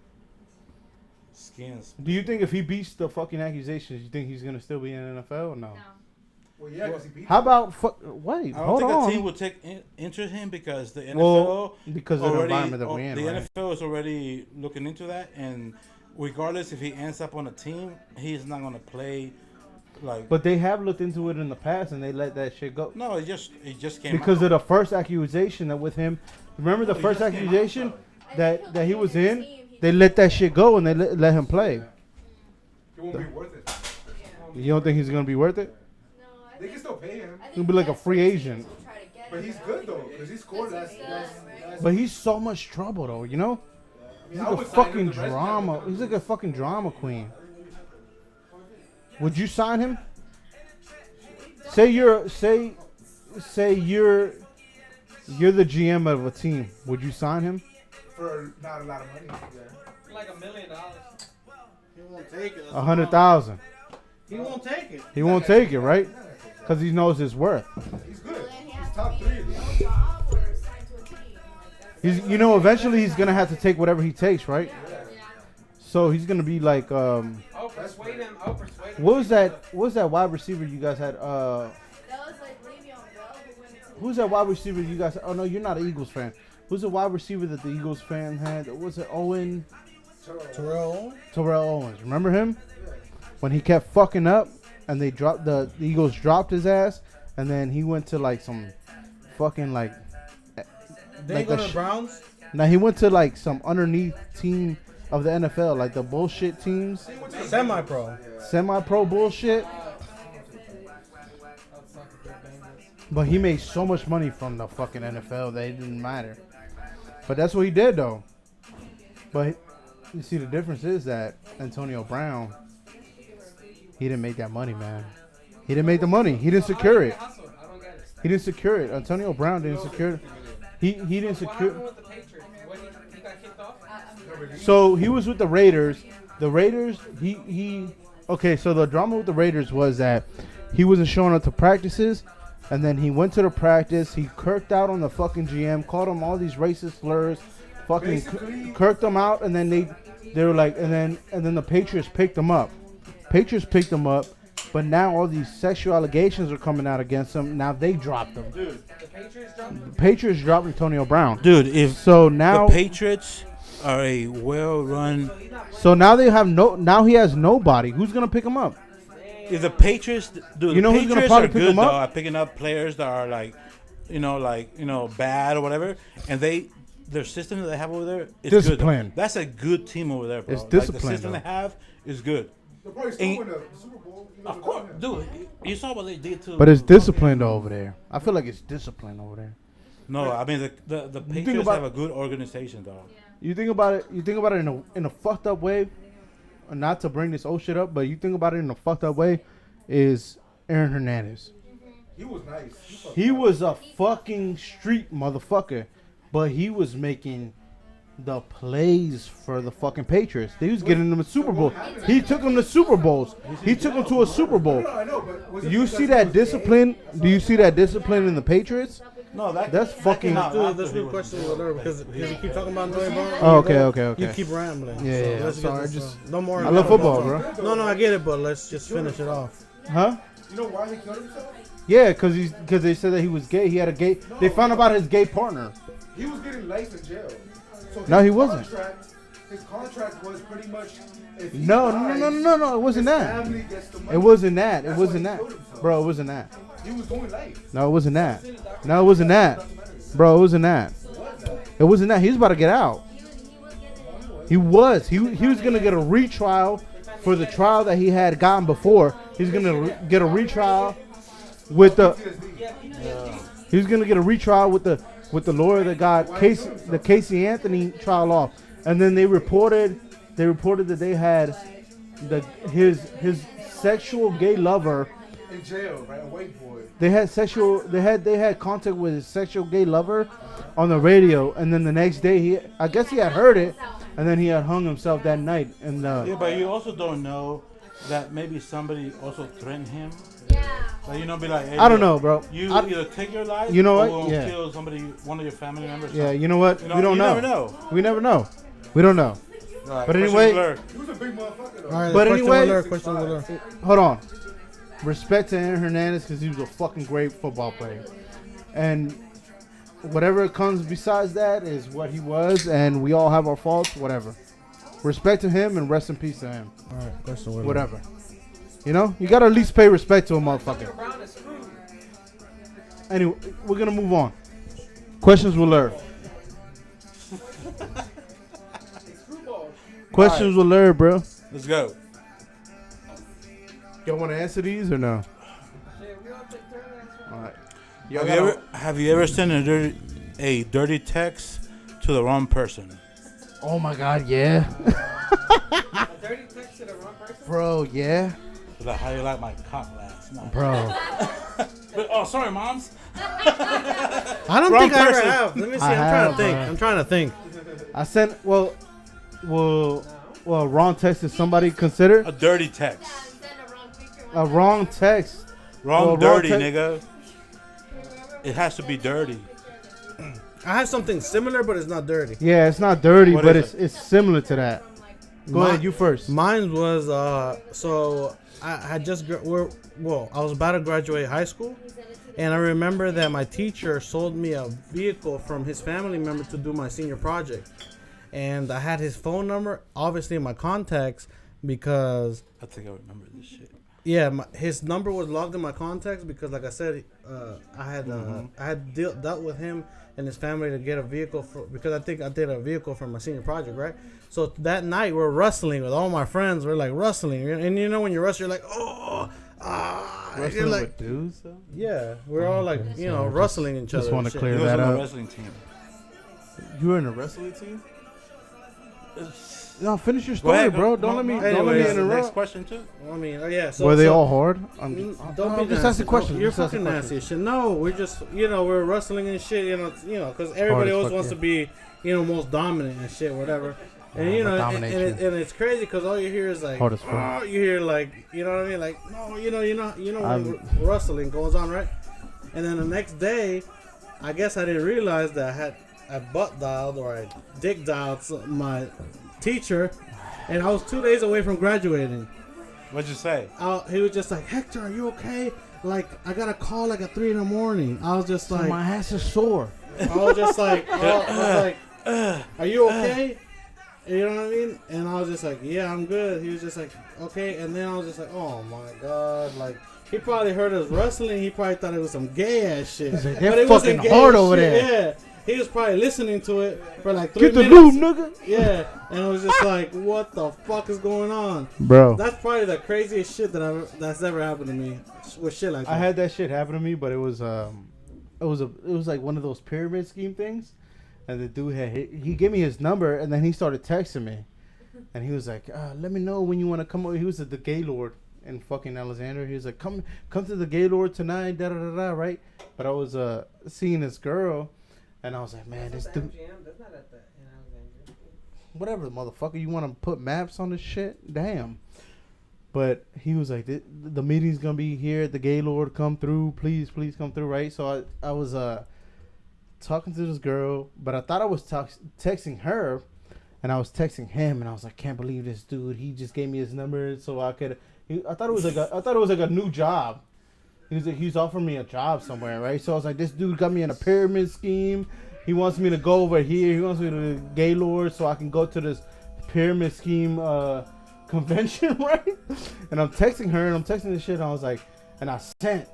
Skins. if he beats the fucking accusations, you think he's gonna still be in the NFL or no? No. Well, yeah, because he beat How about wait? I don't Hold think on. a team would take interest in him because the NFL Well, because of the already, environment that we're in, the right? NFL is already looking into that, and regardless if he ends up on a team, he's not gonna play. Like, But they have looked into it in the past, and they let that shit go no, it just came because out. of the first accusation that with him. Remember the first accusation that he was in? They let that shit go and they let him play. it won't be worth it. You don't think he's gonna be worth it? They can still pay him, He'll be like a free agent. but he's good though because he scored last. But he's so much trouble though, you know? He's I like a would sign him fucking the rest of drama. the He's like a fucking drama queen. Would you sign him? Say you're the GM of a team. Would you sign him? for not a lot of money. Yeah. Like $1 million. He won't take it. 100,000. He won't take it. He won't take it, right? Because he knows his worth. He's good. He's top 3. Eventually he's gonna have to take whatever he takes, right? So he's gonna be like, I'll persuade him. what was that wide receiver you guys had? That was like Le'Veon Bell who went to. Who's that wide receiver you guys? Oh no, you're not an Eagles fan. Who's the wide receiver that the Eagles fan had? Was it Owen? Terrell. Terrell Owens. Remember him? When he kept fucking up and they dropped the Eagles dropped his ass, and then he went to like some fucking like. They ain't go to the Browns. Now he went to like some underneath team of the NFL, like the bullshit teams, Semi-pro. semi-pro bullshit. But he made so much money from the fucking NFL that it didn't matter. But that's what he did though. But you see, the difference is that Antonio Brown, he didn't make that money, man. He didn't make the money. He didn't secure it. He didn't secure it. Antonio Brown didn't secure it. He didn't secure. With the Patriots, he got kicked off. So he was with the Raiders. The Raiders, okay, so the drama with the Raiders was that he wasn't showing up to practices, and then he went to the practice, he kirked out on the fucking GM, called him all these racist slurs, fucking kirked them out, and then they were like, and then the Patriots picked him up. But now all these sexual allegations are coming out against him. Now they dropped him. The Patriots dropped him. The Patriots dropped Antonio Brown. Dude, if So now the Patriots are a well-run. So now they have no. Now he has nobody. Who's gonna pick him up? If the Patriots, You know who's gonna probably pick good him up? though at picking up players that are like bad or whatever, and their system that they have over there is Discipline. good. That's a good team over there, bro. It's Like, discipline, the system though. they have is good. They'll probably still win the Super Bowl. Of course, dude. You saw what they did to. But it's disciplined over there. I feel like it's disciplined over there. No, I mean the Patriots about- have a good organization, though. You think about it. You think about it in a fucked up way. Not to bring this old shit up, but you think about it in a fucked up way. Is Aaron Hernandez? He was nice. He was a fucking street motherfucker, but he was making the plays for the fucking Patriots. He was getting them a Super Bowl. He took them to Super Bowls. He took them to a Super Bowl. No, I know, but was it You because see he that was discipline? Do you see that discipline in the Patriots? No, That's fucking- That's a good question, because you keep talking about Noah Brown. Oh, okay. You keep rambling. Yeah, So yeah, let's sorry, get this, just- no more. I love football, bro. No, I get it, but let's just finish it off. Huh? You know why he killed himself? Yeah, because they said that he was gay. He had a gay. They found out about his gay partner. He was getting life in jail. So No, his he wasn't. His contract was pretty much. If he No. It wasn't his that. family gets the money. It wasn't that. It That's wasn't why he that, killed himself. bro. It wasn't that. He was doing life. No, it wasn't that. No, it wasn't that, bro. It wasn't that. It wasn't that. He was about to get out. He was. He was gonna get a retrial for the trial that he had gotten before. He's gonna get a retrial with the. He was gonna get a retrial with the lawyer that got the Casey Anthony trial off, and then they reported that they had his sexual gay lover. In jail, right? A white boy. They had contact with his sexual gay lover on the radio, and then the next day I guess he had heard it, and then he had hung himself that night. And Yeah, but you also don't know that maybe somebody also threatened him. Yeah. Like, be like, hey, I don't know, bro. You I- either take your life, You know or what? we'll Yeah. kill somebody, one of your family members. Yeah, you know what? You know, We don't you know. never know. We never know. We don't know. All right, But question anyway- alert. He was a big motherfucker though. All right, But question anyway- alert, question alert. Hold on. Respect to Aaron Hernandez because he was a fucking great football player, and whatever comes besides that is what he was, and we all have our faults. Whatever. Respect to him and rest in peace to him. All right, question alert. Whatever. You know, you gotta at least pay respect to a motherfucker. Brown is screwed. Anyway, we're gonna move on. Questions will learn. Questions will learn, bro. Let's go. Y'all want to answer these or no? All right. Have you ever sent a dirty text to the wrong person? Oh my God, yeah, A dirty text to the wrong person? bro, yeah, Like, how you like my cock last night? bro. But, oh, sorry, moms. I don't Wrong think I ever person. have. Let me see. I I'm trying to have, think. bro. I'm trying to think. I sent wrong text is somebody considered A dirty text. Send a wrong picture. a wrong text. Wrong Well, dirty, wrong nigga. It has to be dirty. I have something similar, but it's not dirty. Yeah, it's not dirty, What but is it's similar to that. Go Mi- ahead, you first. Mine was so I had just I was about to graduate high school, and I remember that my teacher sold me a vehicle from his family member to do my senior project, and I had his phone number obviously in my contacts because I think I remember this shit. yeah, his number was logged in my contacts because, like I said, I had dealt with him and his family to get a vehicle because I think I did a vehicle for my senior project, right? So that night we're wrestling with all my friends. We're like wrestling, and you know when you wrestle, you're like, Wrestling you're like, with dudes, though? yeah, we're all like, wrestling each just other. wanna and shit. clear He was that on a up. wrestling team. You were in a wrestling team? No, finish your Go story, ahead, bro. go- Don't let me Anyways, interrupt. Next question, too. I mean, yeah. So, Were they so- all hard? Don't be I'm just nasty. asking questions. You're Just asking fucking nasty as shit. No, we're just, we're wrestling and shit, because everybody as always fuck, wants to be, most dominant and shit, whatever. And I'ma and dominate you. it's crazy because all you hear is like, Hard as fuck. you hear like, you know what I mean? Like, no, when I'm- wrestling goes on, right? And then the next day, I guess I didn't realize that I butt dialed or I dick dialed my teacher, and I was 2 days away from graduating. What'd you say? He was just like, Hector, are you okay? Like, I got a call like at 3 a.m. I was just like, My ass is sore. I was just like, are you okay? You know what I mean? And I was just like, yeah, I'm good. He was just like, okay. And then I was just like, oh my god, like he probably heard us wrestling. He probably thought it was some gay ass shit. Like, But they're it wasn't fucking gay hard as over shit. there. Yeah, he was probably listening to it for like 3 Get the minutes. room, nigga. Yeah, and it was just like, what the fuck is going on? Bro, That's probably the craziest shit that's ever happened to me with shit like that. I had that shit happen to me, but it was like one of those pyramid scheme things, and the dude he gave me his number, and then he started texting me, and he was like, let me know when you want to come over. He was at the Gay Lord in fucking Alexander. He was like, come to the Gay Lord tonight, da da da da, right? But I was seeing this girl, and I was like, man, this dude. That's not at the in Alexandria. Whatever, motherfucker. You want to put maps on this shit? Damn. But he was like, the meeting's going to be here at the Gay Lord. Come through. Please come through, right? So I was talking to this girl, but I thought I was texting her, and I was texting him, and I was like, can't believe this dude. He just gave me his number so I could. I thought it was like a new job. He was offering me a job somewhere, right? So I was like, this dude got me in a pyramid scheme. He wants me to go over here. He wants me to the Gay Lord so I can go to this pyramid scheme convention, right? And I'm texting her, and I'm texting this shit, and I was like, and I sent.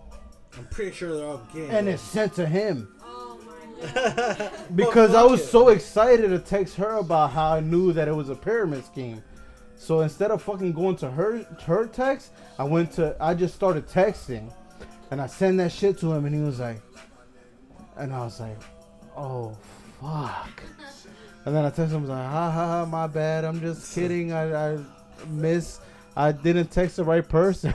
I'm pretty sure they're all gay. And it's sent to him. Oh my god. Because I was so excited to text her about how I knew that it was a pyramid scheme. So instead of fucking going to her text, I just started texting. And I sent that shit to him, and he was like, and I was like, oh, fuck. And then I texted him, I was like, ha, my bad. I'm just kidding. I didn't text the right person.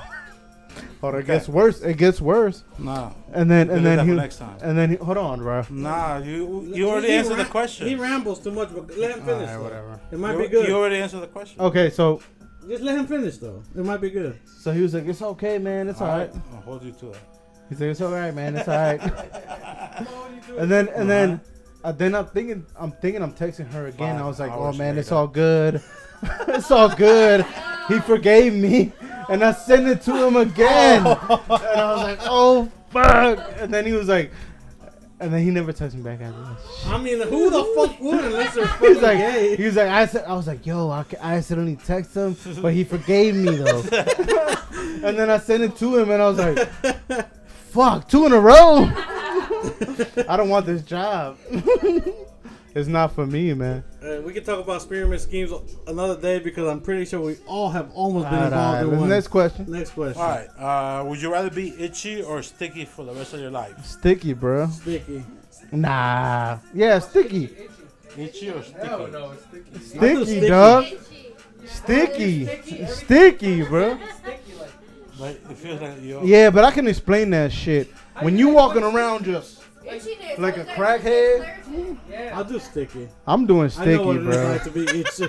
Or it gets worse. It gets worse. Nah. And then next time. Hold on, bro. Nah, you already answered the question. He rambles too much, but let him finish. Alright, whatever. It might be good. You already answered the question. Okay, so Just let him finish though. It might be good. So he was like, it's okay, man. It's all right. I'll hold you to it. He's like, it's all right, man. It's all right. and then I'm texting her again. I was like, oh, man, it's all good. It's all good. He forgave me. And I sent it to him again. And I was like, oh, fuck. And then he was like, and then he never texted me back after this. I mean, who the fuck would unless they're fucking gay? He was like, I was like, yo, I accidentally texted him, but he forgave me though. And then I sent it to him, and I was like, fuck, 2 in a row. I don't want this job. It's not for me, man. We can talk about pyramid schemes another day because I'm pretty sure we all have almost been involved in one. Next question. Next question. All right. Would you rather be itchy or sticky for the rest of your life? Sticky, bro. Sticky. Nah. Yeah, sticky. Itchy or sticky? No, it's sticky. Sticky, dog. Sticky, bro. Like, it feels like you're... Yeah, but I can explain that shit. When you walking around just like a crackhead, I'll do sticky. I'm doing I sticky, know what it is bro. like to be itchy.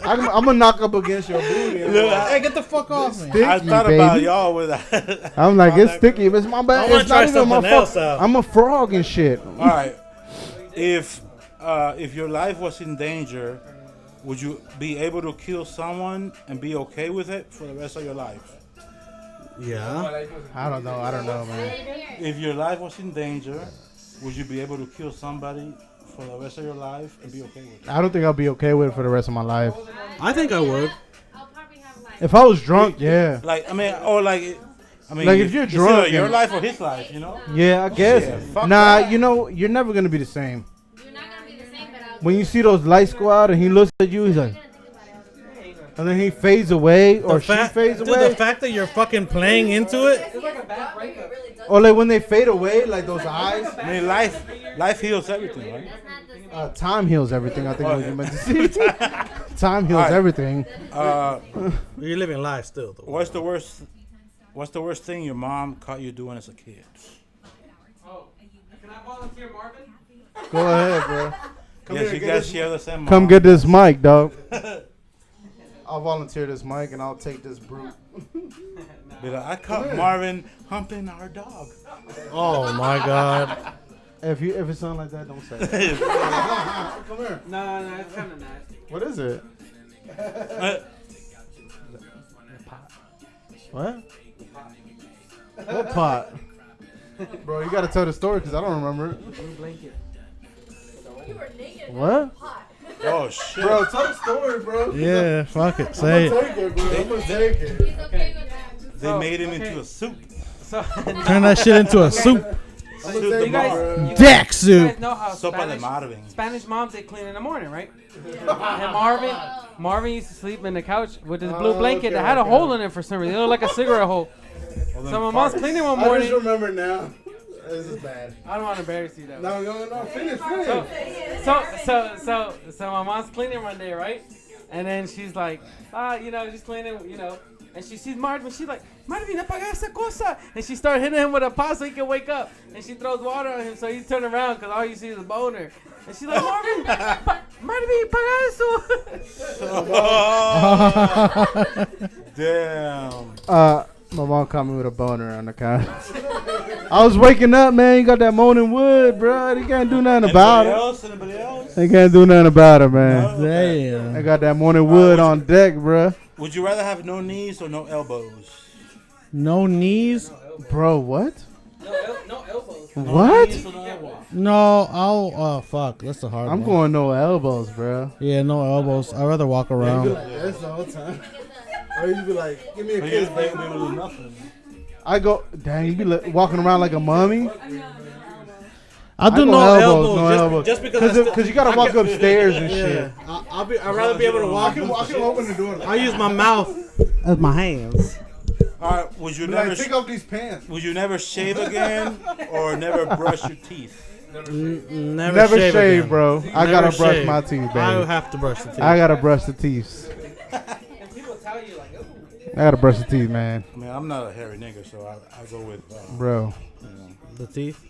I'm gonna knock up against your booty. Hey, get the fuck off me. Sticky, I thought baby. about y'all with that. I'm like, it's sticky, but it's my bad. I wanna It's try not even my something fault. else out. I'm a frog and shit. All right. If your life was in danger, would you be able to kill someone and be okay with it for the rest of your life? Yeah. I don't know, man. If your life was in danger, would you be able to kill somebody for the rest of your life and be okay with it? I don't think I'll be okay with it for the rest of my life. I think I would. I'll probably have like. If I was drunk, yeah. Like, I mean, like if you're it's drunk either your and- life or his life, you know? Yeah, I guess. Yeah, fuck Nah, that. you know, you're never gonna be the same. You're not gonna be the same, but I'll. When you see those lights go out and he looks at you, he's like, I'm gonna think about it. and then he fades away or she fades Dude, away. the fact that you're fucking playing into it. It's like a bad breakup. Or like when they fade away, like those eyes. I mean, life heals everything, right? That's not the same. Time heals everything. I think what you meant to say. Time heals Alright. everything. You're living life still, though. What's the worst thing your mom caught you doing as a kid? Oh, can I volunteer Marvin? Go ahead, bro. Yes, you guys share the same mom. Come get this mic, dog. I'll volunteer this mic and I'll take this brute. Be like, I caught Marvin humping our dog. Oh my God. If it sounds like that, don't say it. Come here. No, it's kind of nasty. What is it? What? What pot? Bro, you gotta tell the story because I don't remember it. Blue blanket. You were naked. What? Hot. Oh shit. Bro, tell the story, bro. Yeah, fuck it. Say it. Take it, bro. I'm gonna take it. He's okay with that. They made him into a soup. So, Turn that shit into a soup. Soup you de guys, Mar. you Deck guys soup. know how Sopa de Spanish, Marvin. Spanish moms, they clean in the morning, right? And Marvin used to sleep in the couch with his blue blanket that had a hole in it for some reason. It looked like a cigarette hole. Well, then So my mom's farts. cleaning one I morning. just remember now. This is bad. I don't want to embarrass you though. No. Finish. So my mom's cleaning one day, right? And then she's like, just cleaning, and she sees Marvin. She's like, Marvin, apaga esa cosa. And she started hitting him with a pot so he can wake up. And she throws water on him so he turn around because all you see is a boner. And she's like, Marvin, Marvin, apaga eso. Damn. My mom caught me with a boner on the couch. I was waking up, man. You got that moaning wood, bro. They can't do nothing about it. Anybody else? They can't do nothing about it, man. Damn. I got that morning wood on deck, bro. Would you rather have no knees or no elbows? No knees? Bro, what? No elbows. What? Knees or no elbows? No, oh, fuck. That's a hard I'm one. going no elbows, bro. Yeah, no elbows. I'd rather walk around. That's the whole time. Or you be like, give me a But kiss, you baby. ain't able to do nothing. I go, dang, you be walking around like a mummy. I'll do I go no elbows, elbows. just because you gotta walk upstairs and shit. I'd rather be able to walk. I can open the door. I use my mouth as my hands. All right. Would you never? Take off these pants. Would you never shave again or never brush your teeth? Never Shave, again. bro. I Never gotta brush shave. my teeth, I baby. have to brush the teeth. I gotta brush the teeth. And people tell you like, I gotta brush the teeth, man. I mean, I'm not a hairy nigga, so I go with. Bro, The teeth.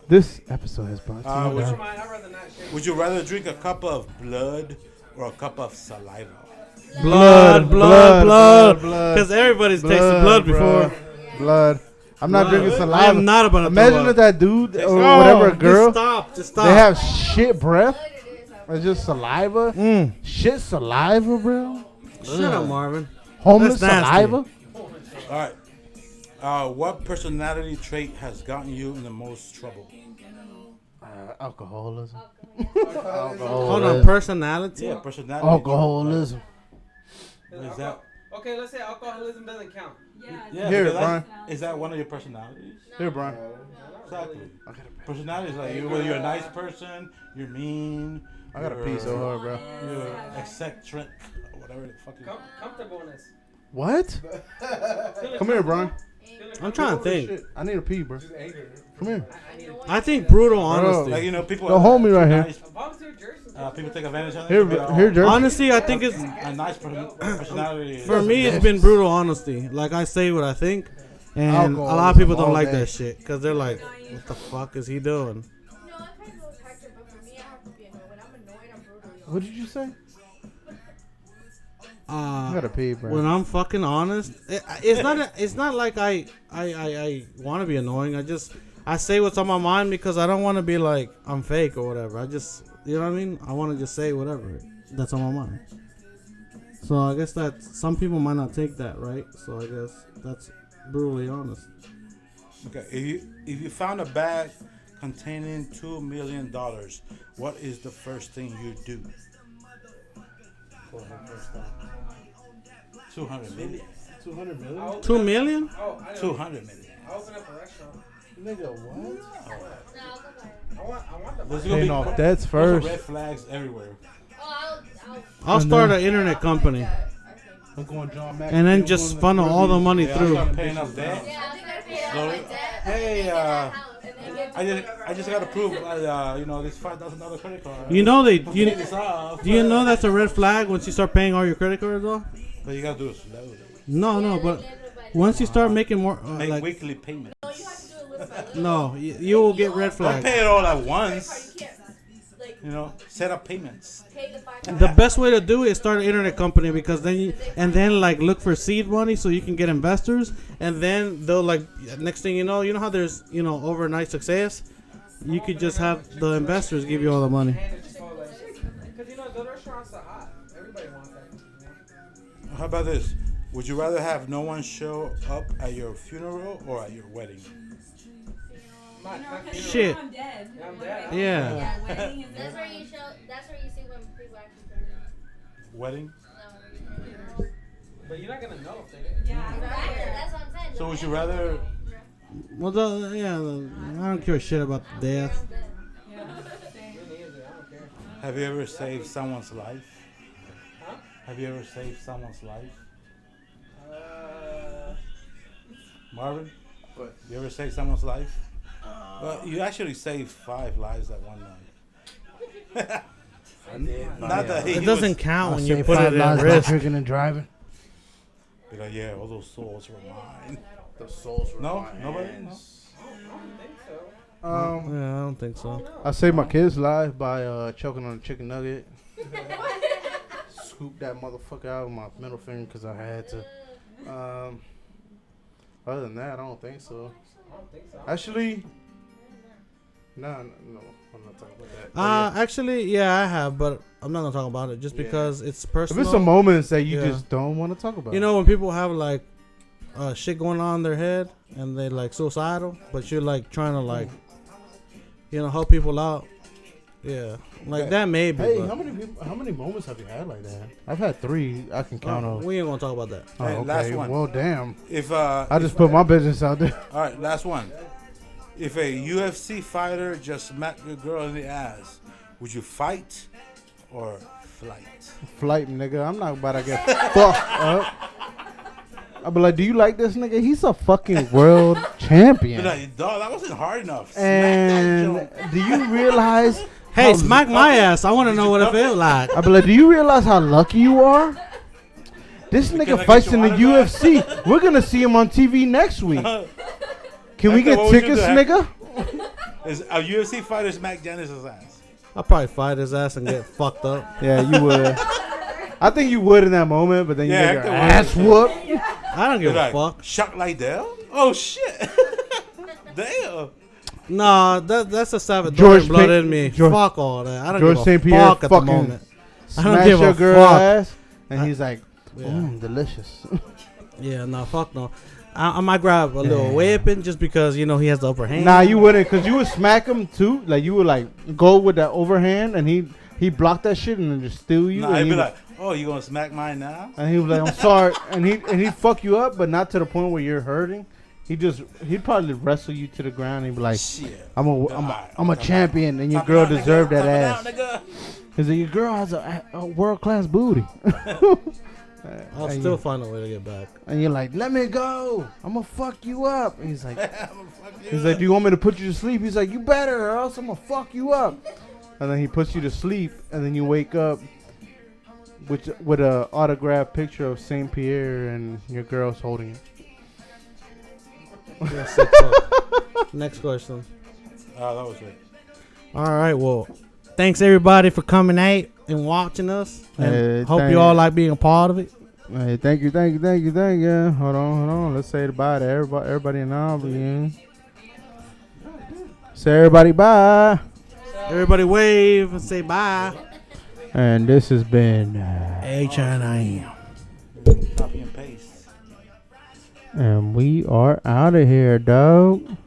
this episode has brought to you would by- you- I'd rather not shave. Would you rather drink a cup of blood or a cup of saliva? Blood. blood. Because everybody's tasted Blood, blood before. bro. Blood. I'm not drinking I saliva. am not about to Imagine throw if up. that dude or Oh, whatever, a girl, Just stop. they have shit breath. It's just saliva. Shit saliva, bro. Shut up, Marvin. Homeless That's nasty. saliva. All right. What personality trait has gotten you in the most trouble? Alcoholism. Hold on, personality. Yeah, personality. Alcoholism. Is that? Okay, let's say alcoholism doesn't count. Yeah. Here, because Brian. Is that one of your personalities? Here, Brian. Exactly. Personality is like whether you're a nice person, you're mean. I gotta you're- pee so hard, bro. You're eccentric, whatever the fuck. Comfortableness. What? Come here, Brian. I'm trying to think. I need a pee, bro. Come here. I think brutal honesty. Like people. Don't hold me right here. nice, people take advantage of Here, them. here, Jerry. Honestly, I think it's A nice personality. for me. It's been brutal honesty. Like I say what I think, and Alcoholism a lot of people don't all like day. that shit because they're like, "What the fuck is he doing?" No, I kind of go with Hector, but for me, I have to be annoyed. When I'm annoyed, I'm brutally honest. What did you say? I gotta pee, bro. When I'm fucking honest, it's not like I want to be annoying. I say what's on my mind because I don't want to be like I'm fake or whatever. I just, you know what I mean? I want to just say whatever that's on my mind. So I guess that some people might not take that, right? So I guess that's brutally honest. Okay, if you found a bag containing $2 million, what is the first thing you do? 200 million. 200 million? 2 million? Oh, I know. 200 million. I open up a restaurant. Nigga, what? No, I'll go buy it. I want the There's Paying off debts there's first. red flags everywhere. Oh, I'll start an internet company I'm going John Mac. and then just funnel all the money Yeah, I through. start paying off debt. Yeah, I think I paid off Slowly. my debt. Hey, And then get I just gotta prove, this $5,000 credit card. You know Pay this do off. you know that's a red flag once you start paying all your credit cards off? But you gotta do it slowly. No, but once you start making more, Make like weekly payments. no, you will get red Don't flags. pay it all at once. Set up payments. The best way to do it is start an internet company because then like look for seed money so you can get investors and then they'll like next thing you know how there's overnight success, you could just have the investors give you all the money. Because the restaurants are hot. Everybody wants that. How about this? Would you rather have no one show up at your funeral or at your wedding? Shit. I'm dead. I'm dead. Yeah. That's where you see when people wedding? But you're not gonna know if they did. That's what I'm saying. So would you rather? Well, I don't care shit about the death. Me neither. I don't care. Have you ever saved someone's life? Huh? Have you ever saved someone's life? Marvin? What? You ever saved someone's life? Well, you actually saved 5 lives at one night. I did. Not that he It doesn't was, count when I you saved put it 5 in lives by risk. drinking and driving. be like, yeah, all those souls were mine. The souls were No? my Nobody? hands. I don't think so. Yeah, I don't think so. I saved my kid's life by choking on a chicken nugget. Scoop that motherfucker out with my middle finger because I had to. Other than that, I don't think so. I don't think so. Actually, no, I'm not talking about that. But yeah. Actually, yeah, I have, but I'm not gonna talk about it just Yeah. because it's If personal. it's some moments that you Yeah. just don't want to talk about, You know, when people have like shit going on in their head and they like suicidal, but you're like trying to like, help people out. Yeah, like Okay. that maybe. Hey, but how many moments have you had like that? I've had 3. I can count on. we ain't gonna talk about that. Oh, Hey, okay. last one. Well, damn. If I just put my business out there. all right, last one. If a UFC fighter just smacked your girl in the ass, would you fight or flight? Flight, nigga. I'm not about to get fucked up. I'll be like, do you like this nigga? He's a fucking world Be champion. like, dog, that wasn't hard enough. And Smack that joint. do you realize? Hey, how- smack my ass. I want to know what it feels like. I'll be like, do you realize how lucky you are? This Can I nigga get fights your in the autograph? UFC. We're gonna see him on TV next week. Can we Hector, get what would you tickets, do, nigga? Is a UFC fighter smack Janice's ass? I'll probably fight his ass and get fucked up. Yeah, you would. I think you would in that moment, but then you Yeah, get your Hector would. ass whooped. I don't give Be a like, fuck. Shock like that? Oh shit! Damn. Nah, that's a Salvadorian George blood St- in me. George- Fuck all that. I don't George give a St. Pierre fuck at the fucking moment. I don't Smash give your a girl fuck. ass, and he's like, Yeah. delicious. Yeah, no, fuck no. I might grab a little Yeah. weapon just because he has the upper hand. Nah, you wouldn't, cause you would smack him too. Like you would like go with that overhand, and he blocked that shit and then just steal you. Nah, and he'd he be would- like, oh, you gonna smack mine now? and he was like, I'm sorry, and he'd fuck you up, but not to the point where you're hurting. He'd probably wrestle you to the ground. And he'd be like, Shit. I'm a champion, and your Top it girl out, nigga. deserved that Top it ass. out, nigga. Cause your girl has a world class booty. I'll and still you- find a way to get back. And you're like, let me go. I'm gonna fuck you up. And he's like, Fuck you. do you want me to put you to sleep? He's like, you better, or else I'm gonna fuck you up. And then he puts you to sleep, and then you wake up with a autographed picture of Saint Pierre, and your girl's holding it. Yeah, sick fuck. Next question. Oh, that was it. All right, well, thanks everybody for coming out and watching us. And Hey, hope thank you all you. like being a part of it. Hey, thank you. Hold on. Let's say goodbye to everybody in the audience. Say everybody bye. Everybody wave and say bye. And this has been H&I. Copy and paste. and we are out of here, dog.